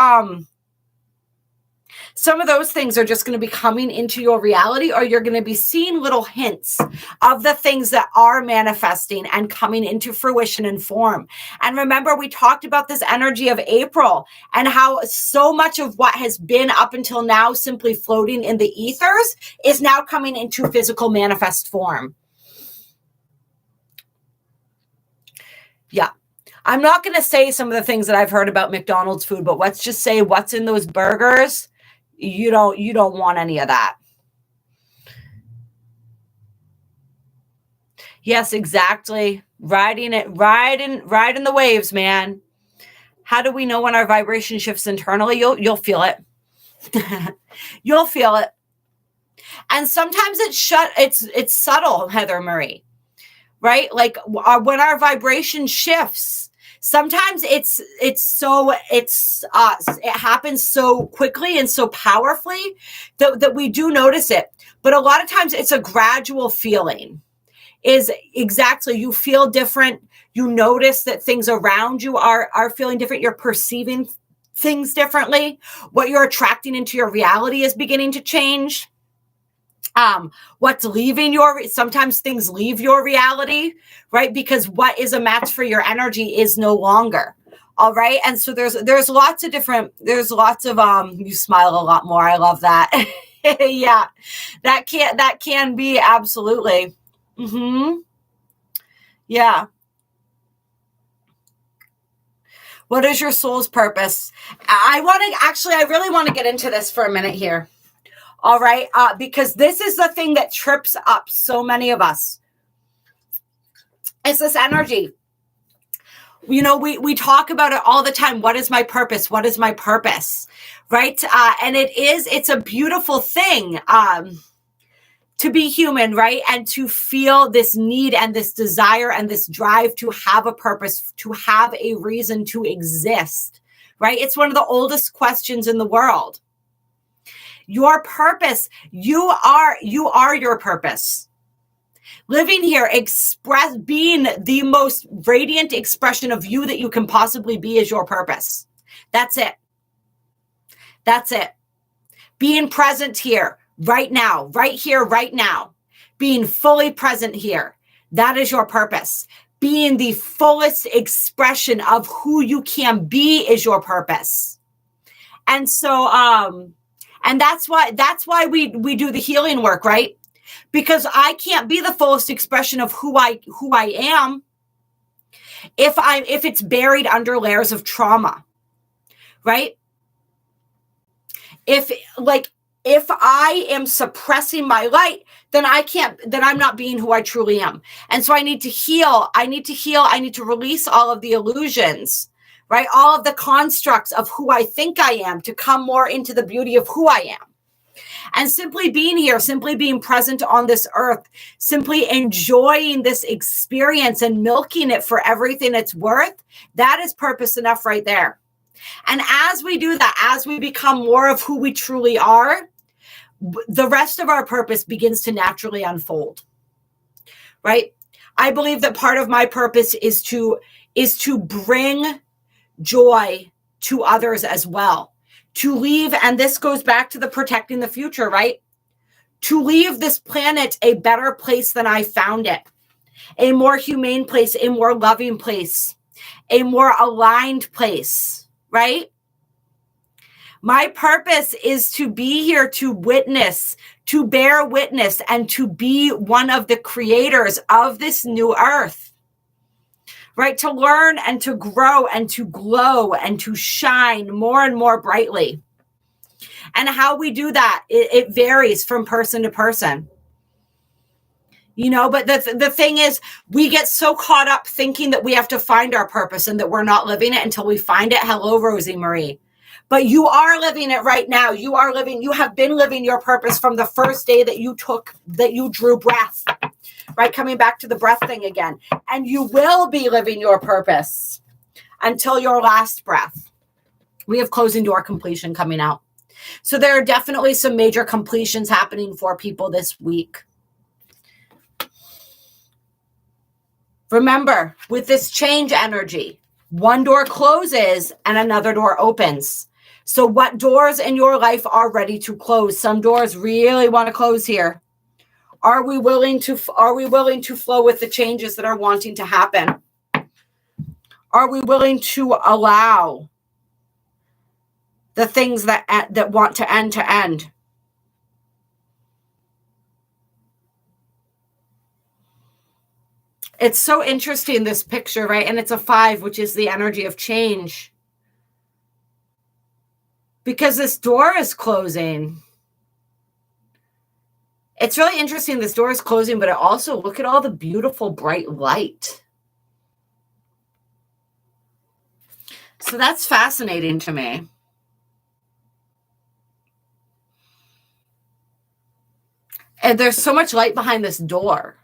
some of those things are just going to be coming into your reality, or you're going to be seeing little hints of the things that are manifesting and coming into fruition and form. And remember, we talked about this energy of April and how so much of what has been up until now simply floating in the ethers is now coming into physical manifest form. Yeah. I'm not going to say some of the things that I've heard about McDonald's food, but let's just say what's in those burgers. You don't want any of that. Yes, exactly. Riding the waves, man. How do we know when our vibration shifts internally? You'll feel it. You'll feel it. And sometimes it's subtle, Heather Marie. Right? Like when our vibration shifts, sometimes it happens so quickly and so powerfully that we do notice it. But a lot of times it's a gradual feeling. Is exactly, you feel different. You notice that things around you are feeling different. You're perceiving things differently. What you're attracting into your reality is beginning to change. What's leaving sometimes things leave your reality, right? Because what is a match for your energy is no longer. All right. And so there's lots of, you smile a lot more. I love that. Yeah, that can be absolutely. Yeah. What is your soul's purpose? I really want to get into this for a minute here. All right. Because this is the thing that trips up so many of us. It's this energy. We talk about it all the time. What is my purpose? What is my purpose? Right. And it's a beautiful thing to be human, right? And to feel this need and this desire and this drive to have a purpose, to have a reason to exist, right? It's one of the oldest questions in the world. Your purpose, you are your purpose. Living here, being the most radiant expression of you that you can possibly be is your purpose. That's it. That's it. Being present here, right now, right here, right now. Being fully present here. That is your purpose. Being the fullest expression of who you can be is your purpose. And so, and that's why we do the healing work, right? Because I can't be the fullest expression of who I am if it's buried under layers of trauma, right? If I am suppressing my light, then I'm not being who I truly am. And so I need to heal. I need to release all of the illusions, right? All of the constructs of who I think I am to come more into the beauty of who I am. And simply being here, simply being present on this earth, simply enjoying this experience and milking it for everything it's worth, that is purpose enough right there. And as we do that, as we become more of who we truly are, the rest of our purpose begins to naturally unfold, right? I believe that part of my purpose is to bring joy to others as well. To leave, and this goes back to the protecting the future, right? To leave this planet a better place than I found it, a more humane place, a more loving place, a more aligned place, right? My purpose is to be here to witness, to bear witness, and to be one of the creators of this new earth. Right? To learn and to grow and to glow and to shine more and more brightly. And how we do that, it varies from person to person. You know, but the thing is, we get so caught up thinking that we have to find our purpose and that we're not living it until we find it. Hello, Rosie Marie. But you are living it right now. You have been living your purpose from the first day that you drew breath. Right? Coming back to the breath thing again. And you will be living your purpose until your last breath. We have closing door completion coming out. So there are definitely some major completions happening for people this week. Remember, with this change energy, one door closes and another door opens. So what doors in your life are ready to close? Some doors really want to close here. Are we willing to flow with the changes that are wanting to happen? Are we willing to allow the things that want to end? It's so interesting, this picture, right? And it's a 5, which is the energy of change. Because this door is closing. It's really interesting. This door is closing, but also look at all the beautiful bright light. So that's fascinating to me. And there's so much light behind this door.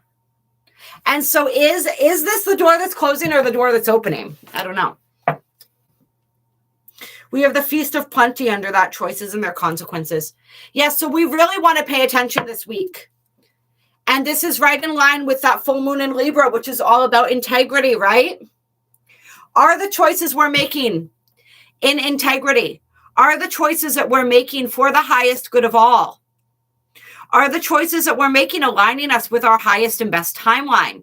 And so is this the door that's closing or the door that's opening? I don't know. We have the Feast of Plenty under that, choices and their consequences. Yes, so we really want to pay attention this week. And this is right in line with that full moon in Libra, which is all about integrity, right? Are the choices we're making in integrity? Are the choices that we're making for the highest good of all? Are the choices that we're making aligning us with our highest and best timeline?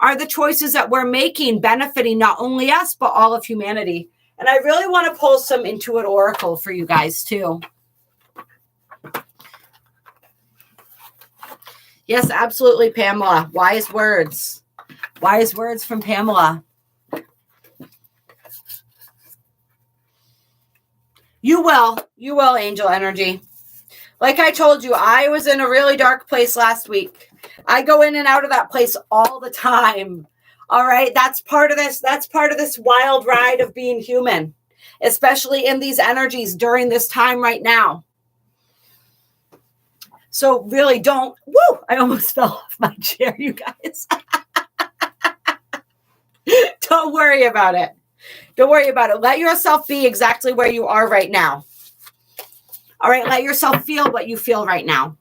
Are the choices that we're making benefiting not only us, but all of humanity? And I really want to pull some Intuit Oracle for you guys too. Yes, absolutely, Pamela. Wise words. Wise words from Pamela. You will, angel energy. Like I told you, I was in a really dark place last week. I go in and out of that place all the time. All right, that's part of this. That's part of this wild ride of being human, especially in these energies during this time right now. So really don't, I almost fell off my chair, you guys. Don't worry about it. Don't worry about it. Let yourself be exactly where you are right now. All right, let yourself feel what you feel right now.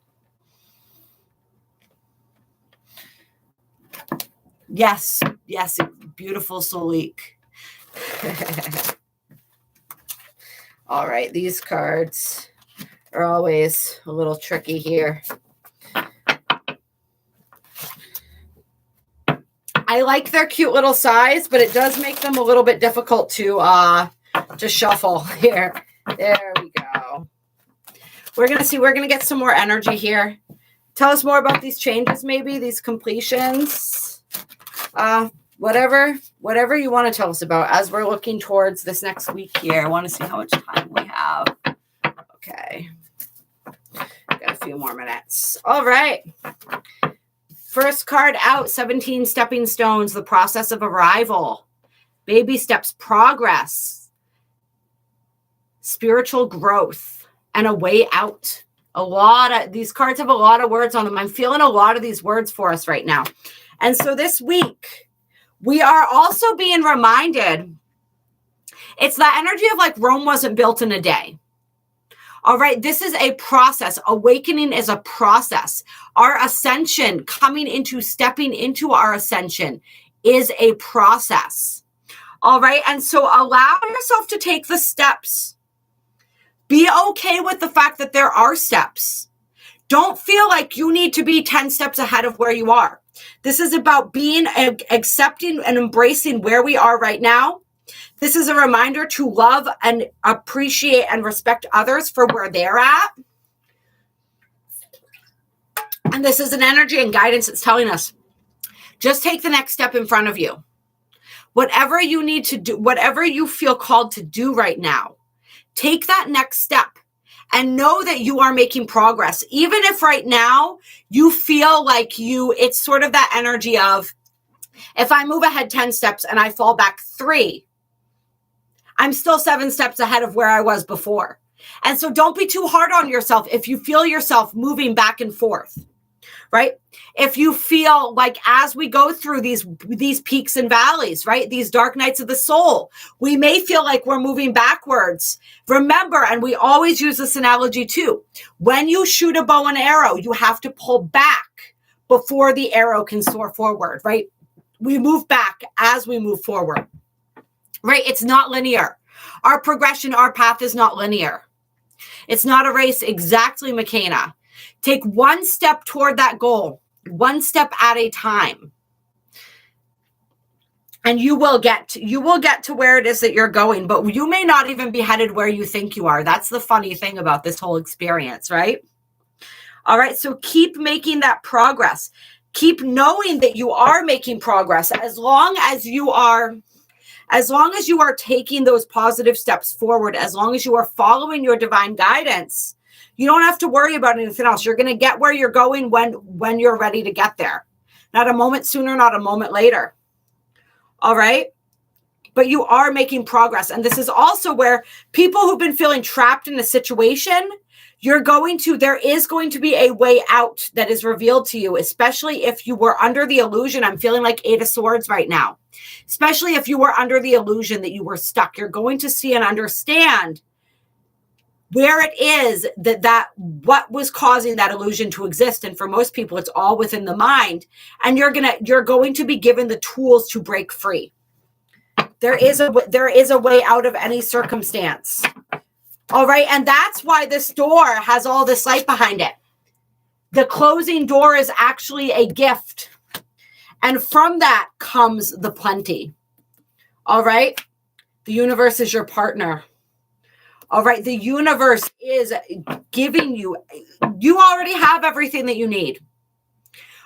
Yes, beautiful Solik. All right, these cards are always a little tricky here. I like their cute little size, but it does make them a little bit difficult to shuffle here. There we go. We're going to get some more energy here. Tell us more about these changes, maybe these completions. Whatever you want to tell us about as we're looking towards this next week here. I want to see how much time we have. Okay. Got a few more minutes. All right. First card out, 17 stepping stones, the process of arrival, baby steps, progress, spiritual growth, and a way out. These cards have a lot of words on them. I'm feeling a lot of these words for us right now. And so this week, we are also being reminded, it's that energy of like Rome wasn't built in a day. All right, this is a process. Awakening is a process. Our ascension, stepping into our ascension is a process. All right, and so allow yourself to take the steps. Be okay with the fact that there are steps. Don't feel like you need to be 10 steps ahead of where you are. This is about accepting and embracing where we are right now. This is a reminder to love and appreciate and respect others for where they're at. And this is an energy and guidance that's telling us, just take the next step in front of you. Whatever you need to do, whatever you feel called to do right now, take that next step and know that you are making progress. Even if right now you feel like it's sort of that energy of, if I move ahead 10 steps and I fall back 3, I'm still 7 steps ahead of where I was before. And so don't be too hard on yourself if you feel yourself moving back and forth, right? If you feel like as we go through these peaks and valleys, right? These dark nights of the soul, we may feel like we're moving backwards. Remember, and we always use this analogy too, when you shoot a bow and arrow, you have to pull back before the arrow can soar forward, right? We move back as we move forward. Right? It's not linear. Our progression, our path is not linear. It's not a race. Exactly, McKenna. Take one step toward that goal, one step at a time. And you will get to where it is that you're going, but you may not even be headed where you think you are. That's the funny thing about this whole experience, right? All right. So keep making that progress. Keep knowing that you are making progress as long as you are taking those positive steps forward, as long as you are following your divine guidance, you don't have to worry about anything else. You're going to get where you're going when you're ready to get there. Not a moment sooner, not a moment later. All right? But you are making progress. And this is also where people who've been feeling trapped in a situation, there is going to be a way out that is revealed to you, especially if you were under the illusion. I'm feeling like 8 of Swords right now. Especially if you were under the illusion that you were stuck, you're going to see and understand where it is that what was causing that illusion to exist. And for most people, it's all within the mind. And you're going to be given the tools to break free. There is a way out of any circumstance. All right. And that's why this door has all this light behind it. The closing door is actually a gift. And from that comes the plenty. All right. The universe is your partner. All right. The universe is giving you already have everything that you need.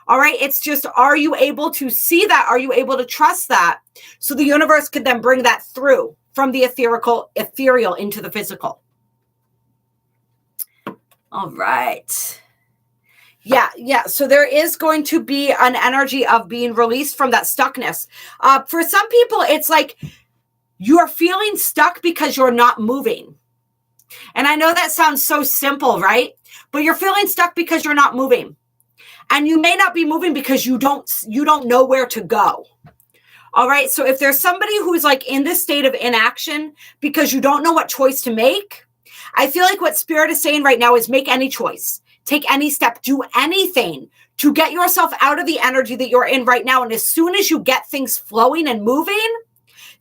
All right. It's just, are you able to see that? Are you able to trust that? So the universe could then bring that through from the ethereal into the physical. All right. Yeah. So there is going to be an energy of being released from that stuckness. For some people, it's like you're feeling stuck because you're not moving. And I know that sounds so simple, right? But you're feeling stuck because you're not moving. And you may not be moving because you don't know where to go. All right. So if there's somebody who's like in this state of inaction because you don't know what choice to make, I feel like what Spirit is saying right now is make any choice, take any step, do anything to get yourself out of the energy that you're in right now. And as soon as you get things flowing and moving,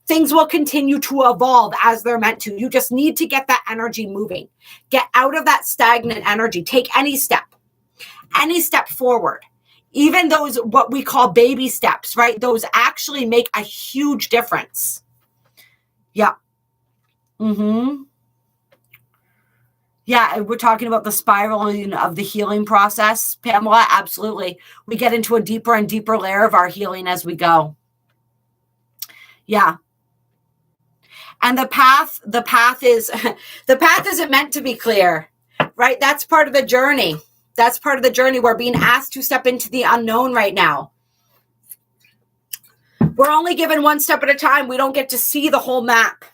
things will continue to evolve as they're meant to. You just need to get that energy moving, get out of that stagnant energy, take any step forward. Even those, what we call baby steps, right? Those actually make a huge difference. Yeah. Yeah, we're talking about the spiraling of the healing process, Pamela. Absolutely. We get into a deeper and deeper layer of our healing as we go. Yeah. And the path is, the path isn't meant to be clear, right? That's part of the journey. That's part of the journey. We're being asked to step into the unknown right now. We're only given one step at a time. We don't get to see the whole map.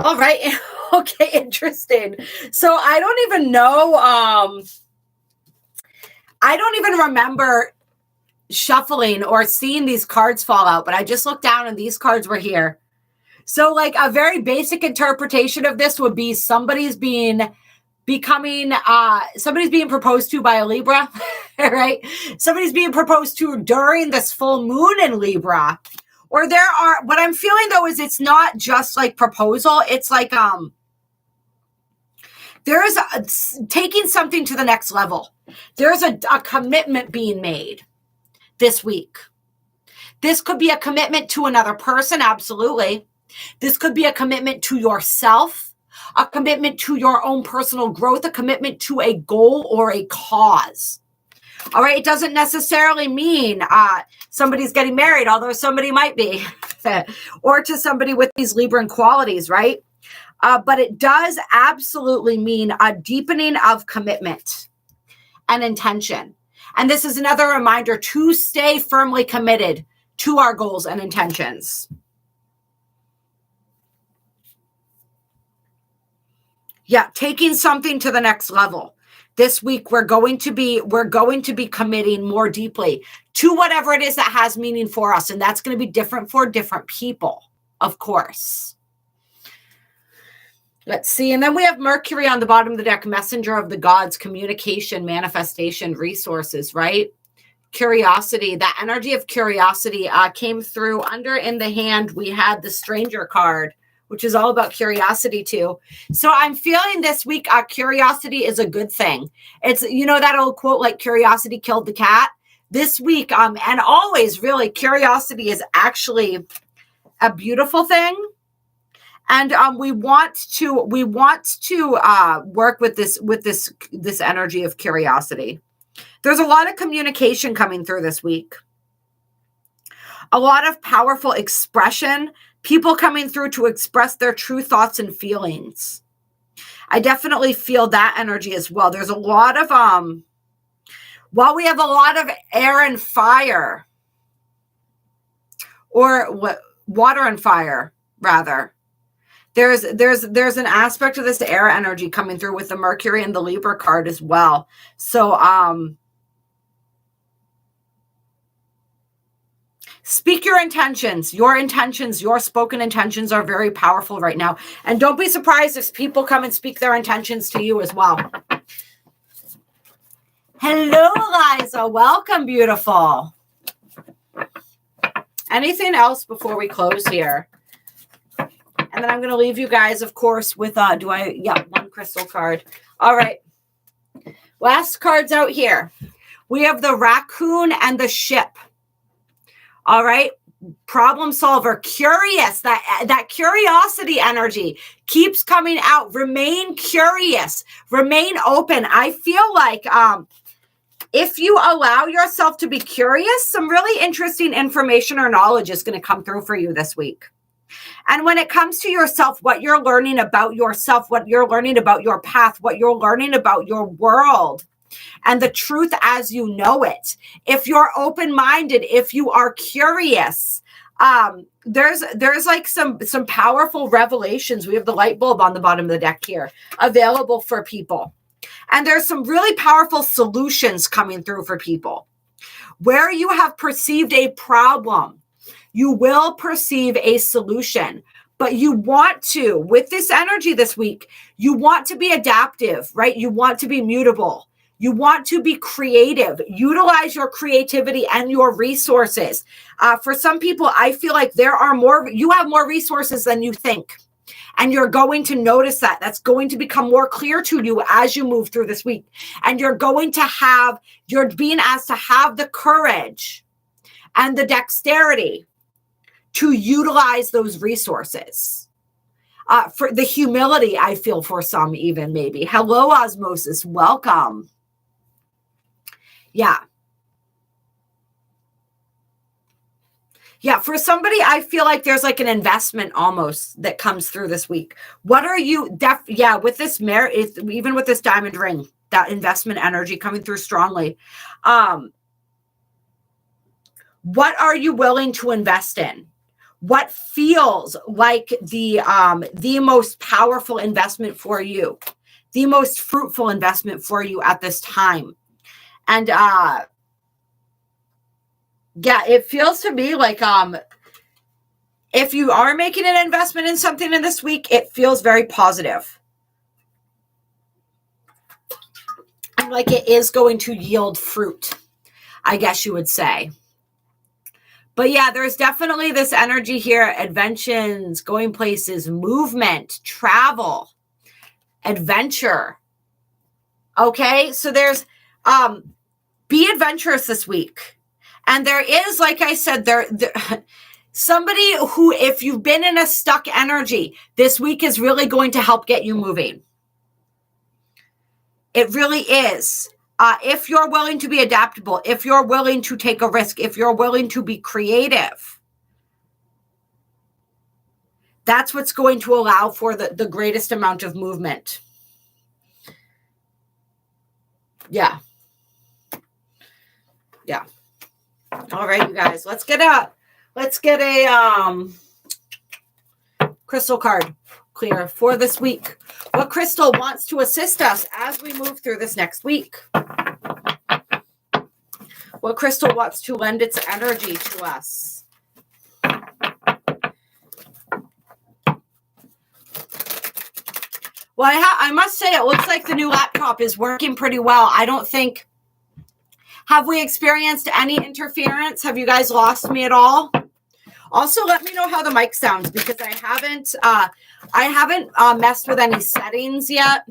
All right. Okay, interesting. So I don't even know. I don't even remember shuffling or seeing these cards fall out, but I just looked down and these cards were here. So like a very basic interpretation of this would be somebody's being proposed to by a Libra, right? Somebody's being proposed to during this full moon in Libra. Or what I'm feeling though is it's not just like proposal. It's like, there is taking something to the next level. There's a commitment being made this week. This could be a commitment to another person. Absolutely. This could be a commitment to yourself, a commitment to your own personal growth, a commitment to a goal or a cause. All right. It doesn't necessarily mean somebody's getting married, although somebody might be, or to somebody with these Libran qualities, right? But it does absolutely mean a deepening of commitment and intention. And this is another reminder to stay firmly committed to our goals and intentions. Yeah, taking something to the next level. This week, we're going to be committing more deeply to whatever it is that has meaning for us. And that's going to be different for different people, of course. Let's see. And then we have Mercury on the bottom of the deck, messenger of the gods, communication, manifestation, resources, right? Curiosity. That energy of curiosity came through under in the hand. We had the stranger card, which is all about curiosity too. So I'm feeling this week, curiosity is a good thing. It's, you know, that old quote, like curiosity killed the cat. This week, and always really, curiosity is actually a beautiful thing. And we want to work with this energy of curiosity. There's a lot of communication coming through this week. A lot of powerful expression, people coming through to express their true thoughts and feelings. I definitely feel that energy as well. There's a lot of while we have a lot of air and fire, or what, water and fire rather. There's an aspect of this air energy coming through with the Mercury and the Libra card as well. So speak your intentions. Your spoken intentions are very powerful right now. And don't be surprised if people come and speak their intentions to you as well. Hello, Liza. Welcome, beautiful. Anything else before we close here? And then I'm going to leave you guys, of course, with, one crystal card. All right. Last cards out here. We have the raccoon and the ship. All right. Problem solver, curious, that curiosity energy keeps coming out. Remain curious, remain open. I feel like, if you allow yourself to be curious, some really interesting information or knowledge is going to come through for you this week. And when it comes to yourself, what you're learning about yourself, what you're learning about your path, what you're learning about your world, and the truth as you know it. If you're open-minded, if you are curious, there's like some powerful revelations. We have the light bulb on the bottom of the deck here available for people. And there's some really powerful solutions coming through for people. Where you have perceived a problem, you will perceive a solution, but you want to, with this energy this week, you want to be adaptive, right? You want to be mutable. You want to be creative. Utilize your creativity and your resources. For some people, I feel like you have more resources than you think. And you're going to notice that. That's going to become more clear to you as you move through this week. And you're being asked to have the courage and the dexterity to utilize those resources. For the humility, I feel for some even maybe. Hello, Osmosis. Welcome. Yeah. Yeah, for somebody, I feel like there's like an investment almost that comes through this week. What are you, with this even with this diamond ring, that investment energy coming through strongly. What are you willing to invest in? What feels like the most powerful investment for you, the most fruitful investment for you at this time? And it feels to me like if you are making an investment in something in this week, it feels very positive. And like it is going to yield fruit, I guess you would say. But yeah, there's definitely this energy here. Adventures, going places, movement, travel, adventure. Okay, so there's be adventurous this week. And there is, like I said, there somebody who, if you've been in a stuck energy, this week is really going to help get you moving. It really is. If you're willing to be adaptable, if you're willing to take a risk, if you're willing to be creative, that's what's going to allow for the greatest amount of movement. Yeah. Yeah. All right, you guys, let's get a crystal card clear for this week. What crystal wants to assist us as we move through this next week? What crystal wants to lend its energy to us? Well, I must say, it looks like the new laptop is working pretty well. I don't think... Have we experienced any interference? Have you guys lost me at all? Also, let me know how the mic sounds, because I haven't messed with any settings yet.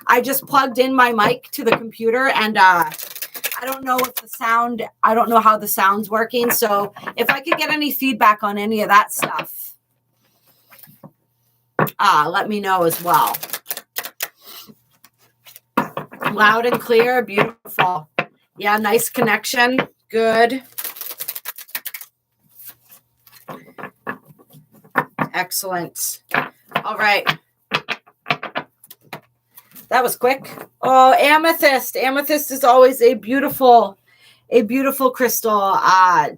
I just plugged in my mic to the computer, and I don't know how the sound's working. So if I could get any feedback on any of that stuff, let me know as well. Loud and clear, beautiful. Yeah, nice connection. Good. Excellent. All right. That was quick. Oh, amethyst. Amethyst is always a beautiful crystal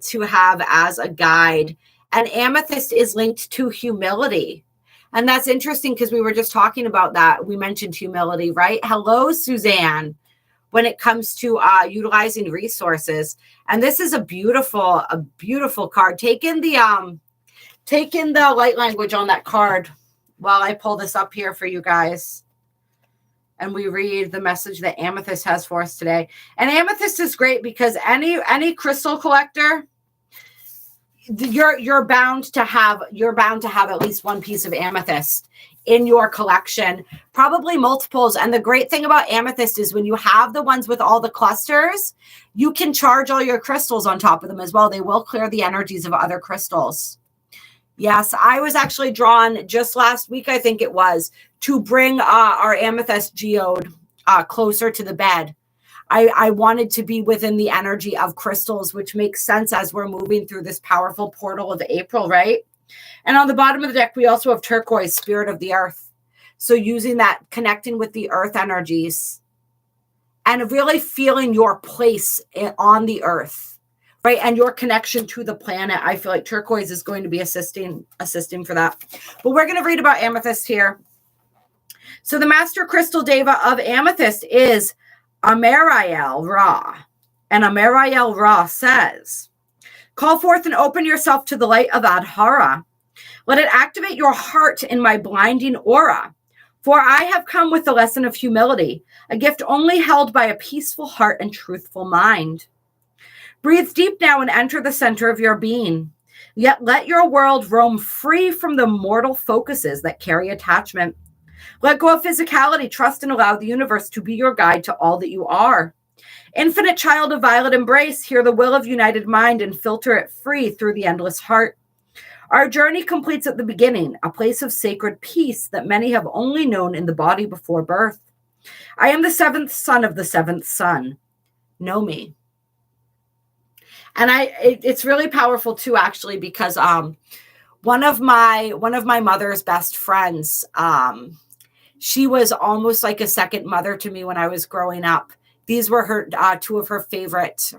to have as a guide. And amethyst is linked to humility. And that's interesting because we were just talking about that. We mentioned humility, right? Hello, Suzanne. When it comes to utilizing resources. And this is a beautiful card. Take in the light language on that card while I pull this up here for you guys. And we read the message that amethyst has for us today. And amethyst is great because any crystal collector, you're bound to have at least one piece of amethyst in your collection, probably multiples. And the great thing about amethyst is when you have the ones with all the clusters, you can charge all your crystals on top of them as well. They will clear the energies of other crystals. Yes, I was actually drawn just last week, I think it was, to bring our amethyst geode closer to the bed. I wanted to be within the energy of crystals, which makes sense as we're moving through this powerful portal of April, right? And on the bottom of the deck, we also have turquoise, spirit of the earth. So using that, connecting with the earth energies and really feeling your place on the earth, right? And your connection to the planet. I feel like turquoise is going to be assisting for that. But we're going to read about amethyst here. So the master crystal deva of amethyst is Amariel Ra. And Amariel Ra says, call forth and open yourself to the light of Adhara. Let it activate your heart in my blinding aura. For I have come with the lesson of humility, a gift only held by a peaceful heart and truthful mind. Breathe deep now and enter the center of your being. Yet let your world roam free from the mortal focuses that carry attachment. Let go of physicality, trust and allow the universe to be your guide to all that you are. Infinite child of violet embrace, hear the will of united mind and filter it free through the endless heart. Our journey completes at the beginning, a place of sacred peace that many have only known in the body before birth. I am the seventh son of the seventh son. Know me. And it's really powerful too, actually, because one of my mother's best friends, she was almost like a second mother to me when I was growing up. These were her two of her favorite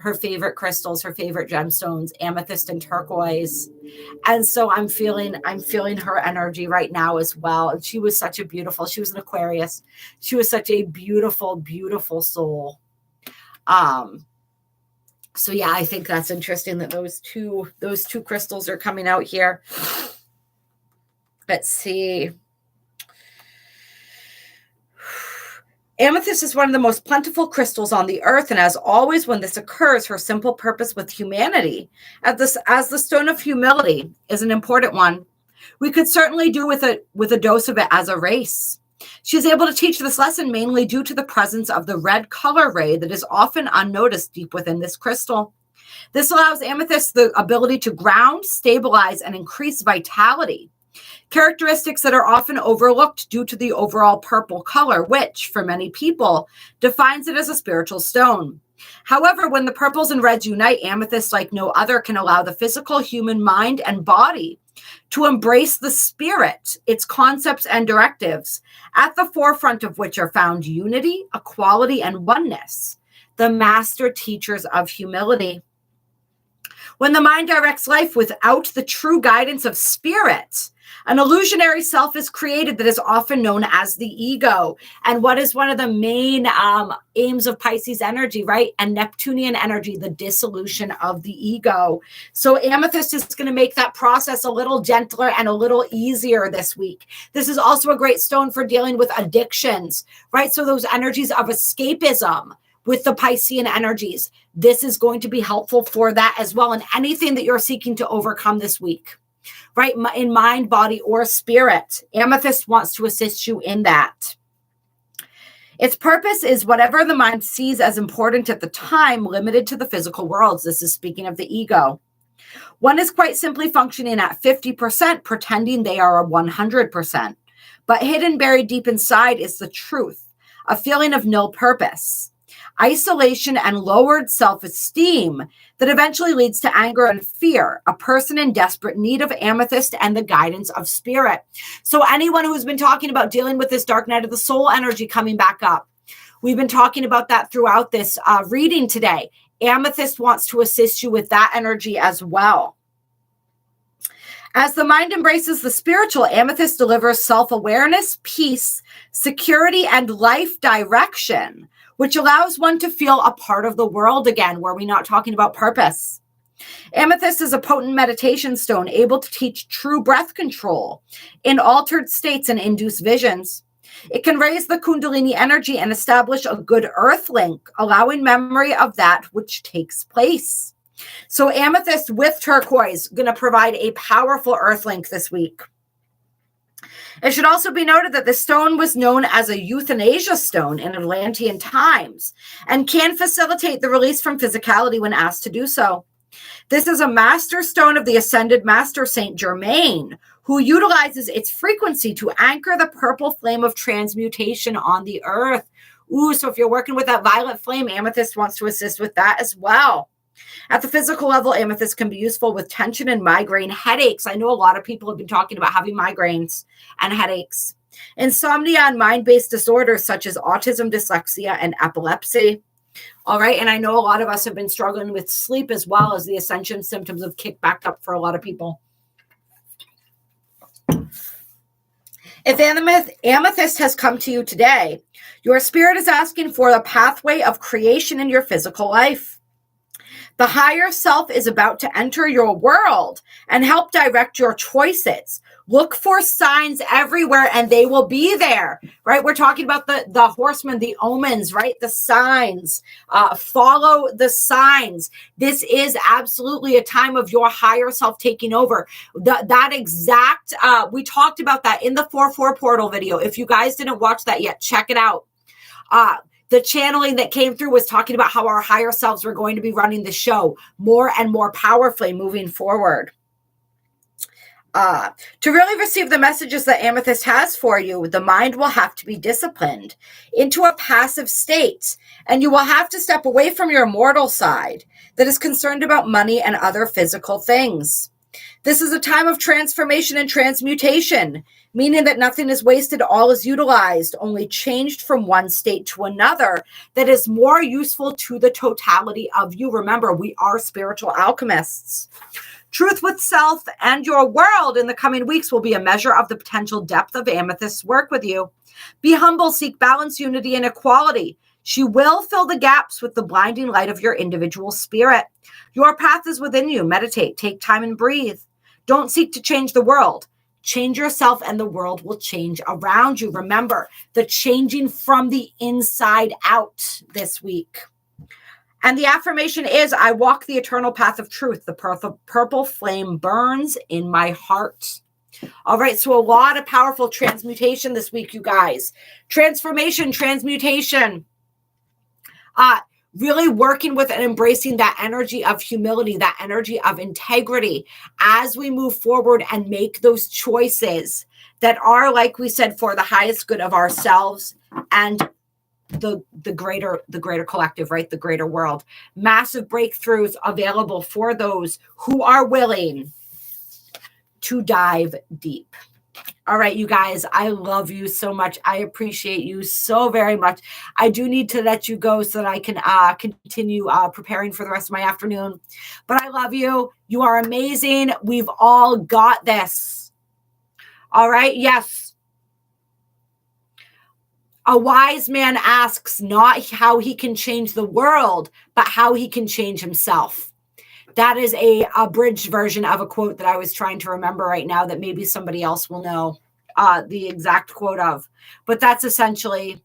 crystals, her favorite gemstones, amethyst and turquoise. And so I'm feeling her energy right now as well. And she was such a beautiful, she was an Aquarius. She was such a beautiful, beautiful soul. So yeah, I think that's interesting that those two crystals are coming out here. Let's see. Amethyst is one of the most plentiful crystals on the earth, and as always, when this occurs, her simple purpose with humanity, as the stone of humility, is an important one. We could certainly do with a dose of it as a race. She is able to teach this lesson mainly due to the presence of the red color ray that is often unnoticed deep within this crystal. This allows amethyst the ability to ground, stabilize, and increase vitality. Characteristics that are often overlooked due to the overall purple color, which, for many people, defines it as a spiritual stone. However, when the purples and reds unite, amethyst, like no other, can allow the physical human mind and body to embrace the spirit, its concepts and directives, at the forefront of which are found unity, equality, and oneness, the master teachers of humility. When the mind directs life without the true guidance of spirit, an illusionary self is created that is often known as the ego. And what is one of the main aims of Pisces energy, right? And Neptunian energy, the dissolution of the ego. So amethyst is going to make that process a little gentler and a little easier this week. This is also a great stone for dealing with addictions, right? So those energies of escapism with the Piscean energies, this is going to be helpful for that as well. And anything that you're seeking to overcome this week, right? In mind, body, or spirit. Amethyst wants to assist you in that. Its purpose is whatever the mind sees as important at the time, limited to the physical worlds. This is speaking of the ego. One is quite simply functioning at 50%, pretending they are 100%. But hidden, buried deep inside is the truth, a feeling of nil purpose, isolation, and lowered self-esteem that eventually leads to anger and fear, a person in desperate need of amethyst and the guidance of spirit. So anyone who's been talking about dealing with this dark night of the soul energy coming back up, we've been talking about that throughout this reading today. Amethyst wants to assist you with that energy as well. As the mind embraces the spiritual, amethyst delivers self-awareness, peace, security, and life direction, which allows one to feel a part of the world again, where we're not talking about purpose. Amethyst is a potent meditation stone, able to teach true breath control in altered states and induce visions. It can raise the Kundalini energy and establish a good earth link, allowing memory of that which takes place. So amethyst with turquoise going to provide a powerful earth link this week. It should also be noted that the stone was known as a euthanasia stone in Atlantean times and can facilitate the release from physicality when asked to do so. This is a master stone of the ascended master Saint Germain, who utilizes its frequency to anchor the purple flame of transmutation on the earth. Ooh, so if you're working with that violet flame, amethyst wants to assist with that as well. At the physical level, amethyst can be useful with tension and migraine headaches. I know a lot of people have been talking about having migraines and headaches. Insomnia and mind-based disorders such as autism, dyslexia, and epilepsy. All right, and I know a lot of us have been struggling with sleep as well, as the ascension symptoms have kicked back up for a lot of people. If amethyst has come to you today, your spirit is asking for a pathway of creation in your physical life. The higher self is about to enter your world and help direct your choices. Look for signs everywhere and they will be there, right? We're talking about the horseman, the omens, right? The signs. Follow the signs. This is absolutely a time of your higher self taking over. That exact, we talked about that in the 4/4 portal video. If you guys didn't watch that yet, check it out. The channeling that came through was talking about how our higher selves were going to be running the show more and more powerfully moving forward. To really receive the messages that Amethyst has for you, the mind will have to be disciplined into a passive state, and you will have to step away from your mortal side that is concerned about money and other physical things. This is a time of transformation and transmutation, meaning that nothing is wasted, all is utilized, only changed from one state to another that is more useful to the totality of you. Remember, we are spiritual alchemists. Truth with self and your world in the coming weeks will be a measure of the potential depth of Amethyst's work with you. Be humble, seek balance, unity, and equality. She will fill the gaps with the blinding light of your individual spirit. Your path is within you. Meditate, take time and breathe. Don't seek to change the world. Change yourself and the world will change around you. Remember, the changing from the inside out this week. And the affirmation is, I walk the eternal path of truth. The purple flame burns in my heart. All right, so a lot of powerful transmutation this week, you guys. Transformation, transmutation. Really working with and embracing that energy of humility, that energy of integrity as we move forward and make those choices that are, like we said, for the highest good of ourselves and the greater collective, right? The greater world. Massive breakthroughs available for those who are willing to dive deep. All right, you guys, I love you so much. I appreciate you so very much. I do need to let you go so that I can continue preparing for the rest of my afternoon. But I love you. You are amazing. We've all got this. All right, yes. A wise man asks not how he can change the world, but how he can change himself. That is a abridged version of a quote that I was trying to remember right now that maybe somebody else will know the exact quote of. But that's essentially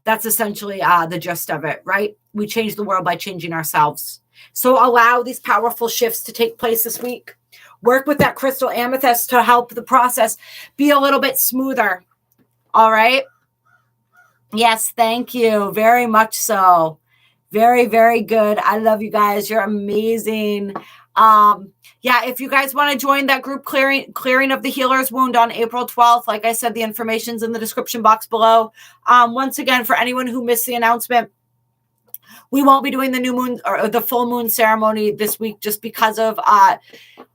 the gist of it, right? We change the world by changing ourselves. So allow these powerful shifts to take place this week. Work with that crystal amethyst to help the process be a little bit smoother. All right? Yes, thank you. Very much so. Very, very good. I love you guys. You're amazing. Yeah, if you guys want to join that group clearing of the healer's wound on April 12th, like I said, the information's in the description box below. Once again, for anyone who missed the announcement, we won't be doing the new moon or the full moon ceremony this week just because of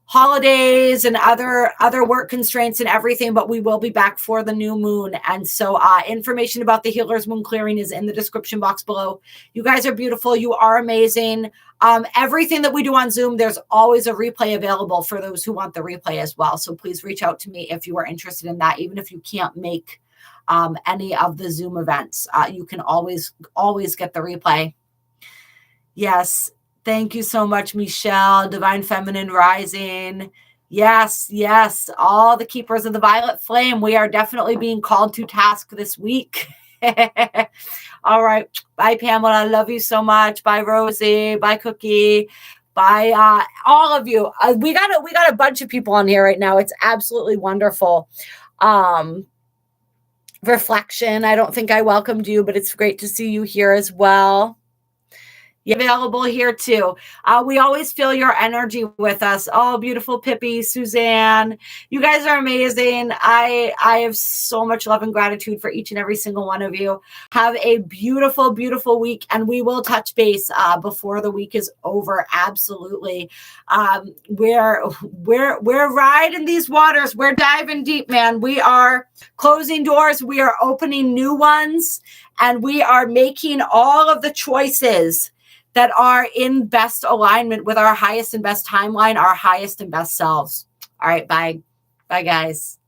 holidays and other work constraints and everything, but we will be back for the new moon. And so information about the healer's wound clearing is in the description box below. You guys are beautiful. You are amazing. Everything that we do on Zoom, there's always a replay available for those who want the replay as well. So please reach out to me if you are interested in that, even if you can't make any of the Zoom events. You can always get the replay. Yes. Thank you so much, Michelle. Divine Feminine Rising. Yes, yes. All the keepers of the violet flame. We are definitely being called to task this week. All right. Bye, Pamela. I love you so much. Bye, Rosie. Bye, Cookie. Bye, all of you. We got a bunch of people on here right now. It's absolutely wonderful. Reflection. I don't think I welcomed you, but it's great to see you here as well. Available here too. We always feel your energy with us. Oh, beautiful Pippi, Suzanne. You guys are amazing. I have so much love and gratitude for each and every single one of you. Have a beautiful, beautiful week, and we will touch base before the week is over. Absolutely. We're riding these waters. We're diving deep, man. We are closing doors. We are opening new ones, and we are making all of the choices that are in best alignment with our highest and best timeline, our highest and best selves. All right, bye. Bye, guys.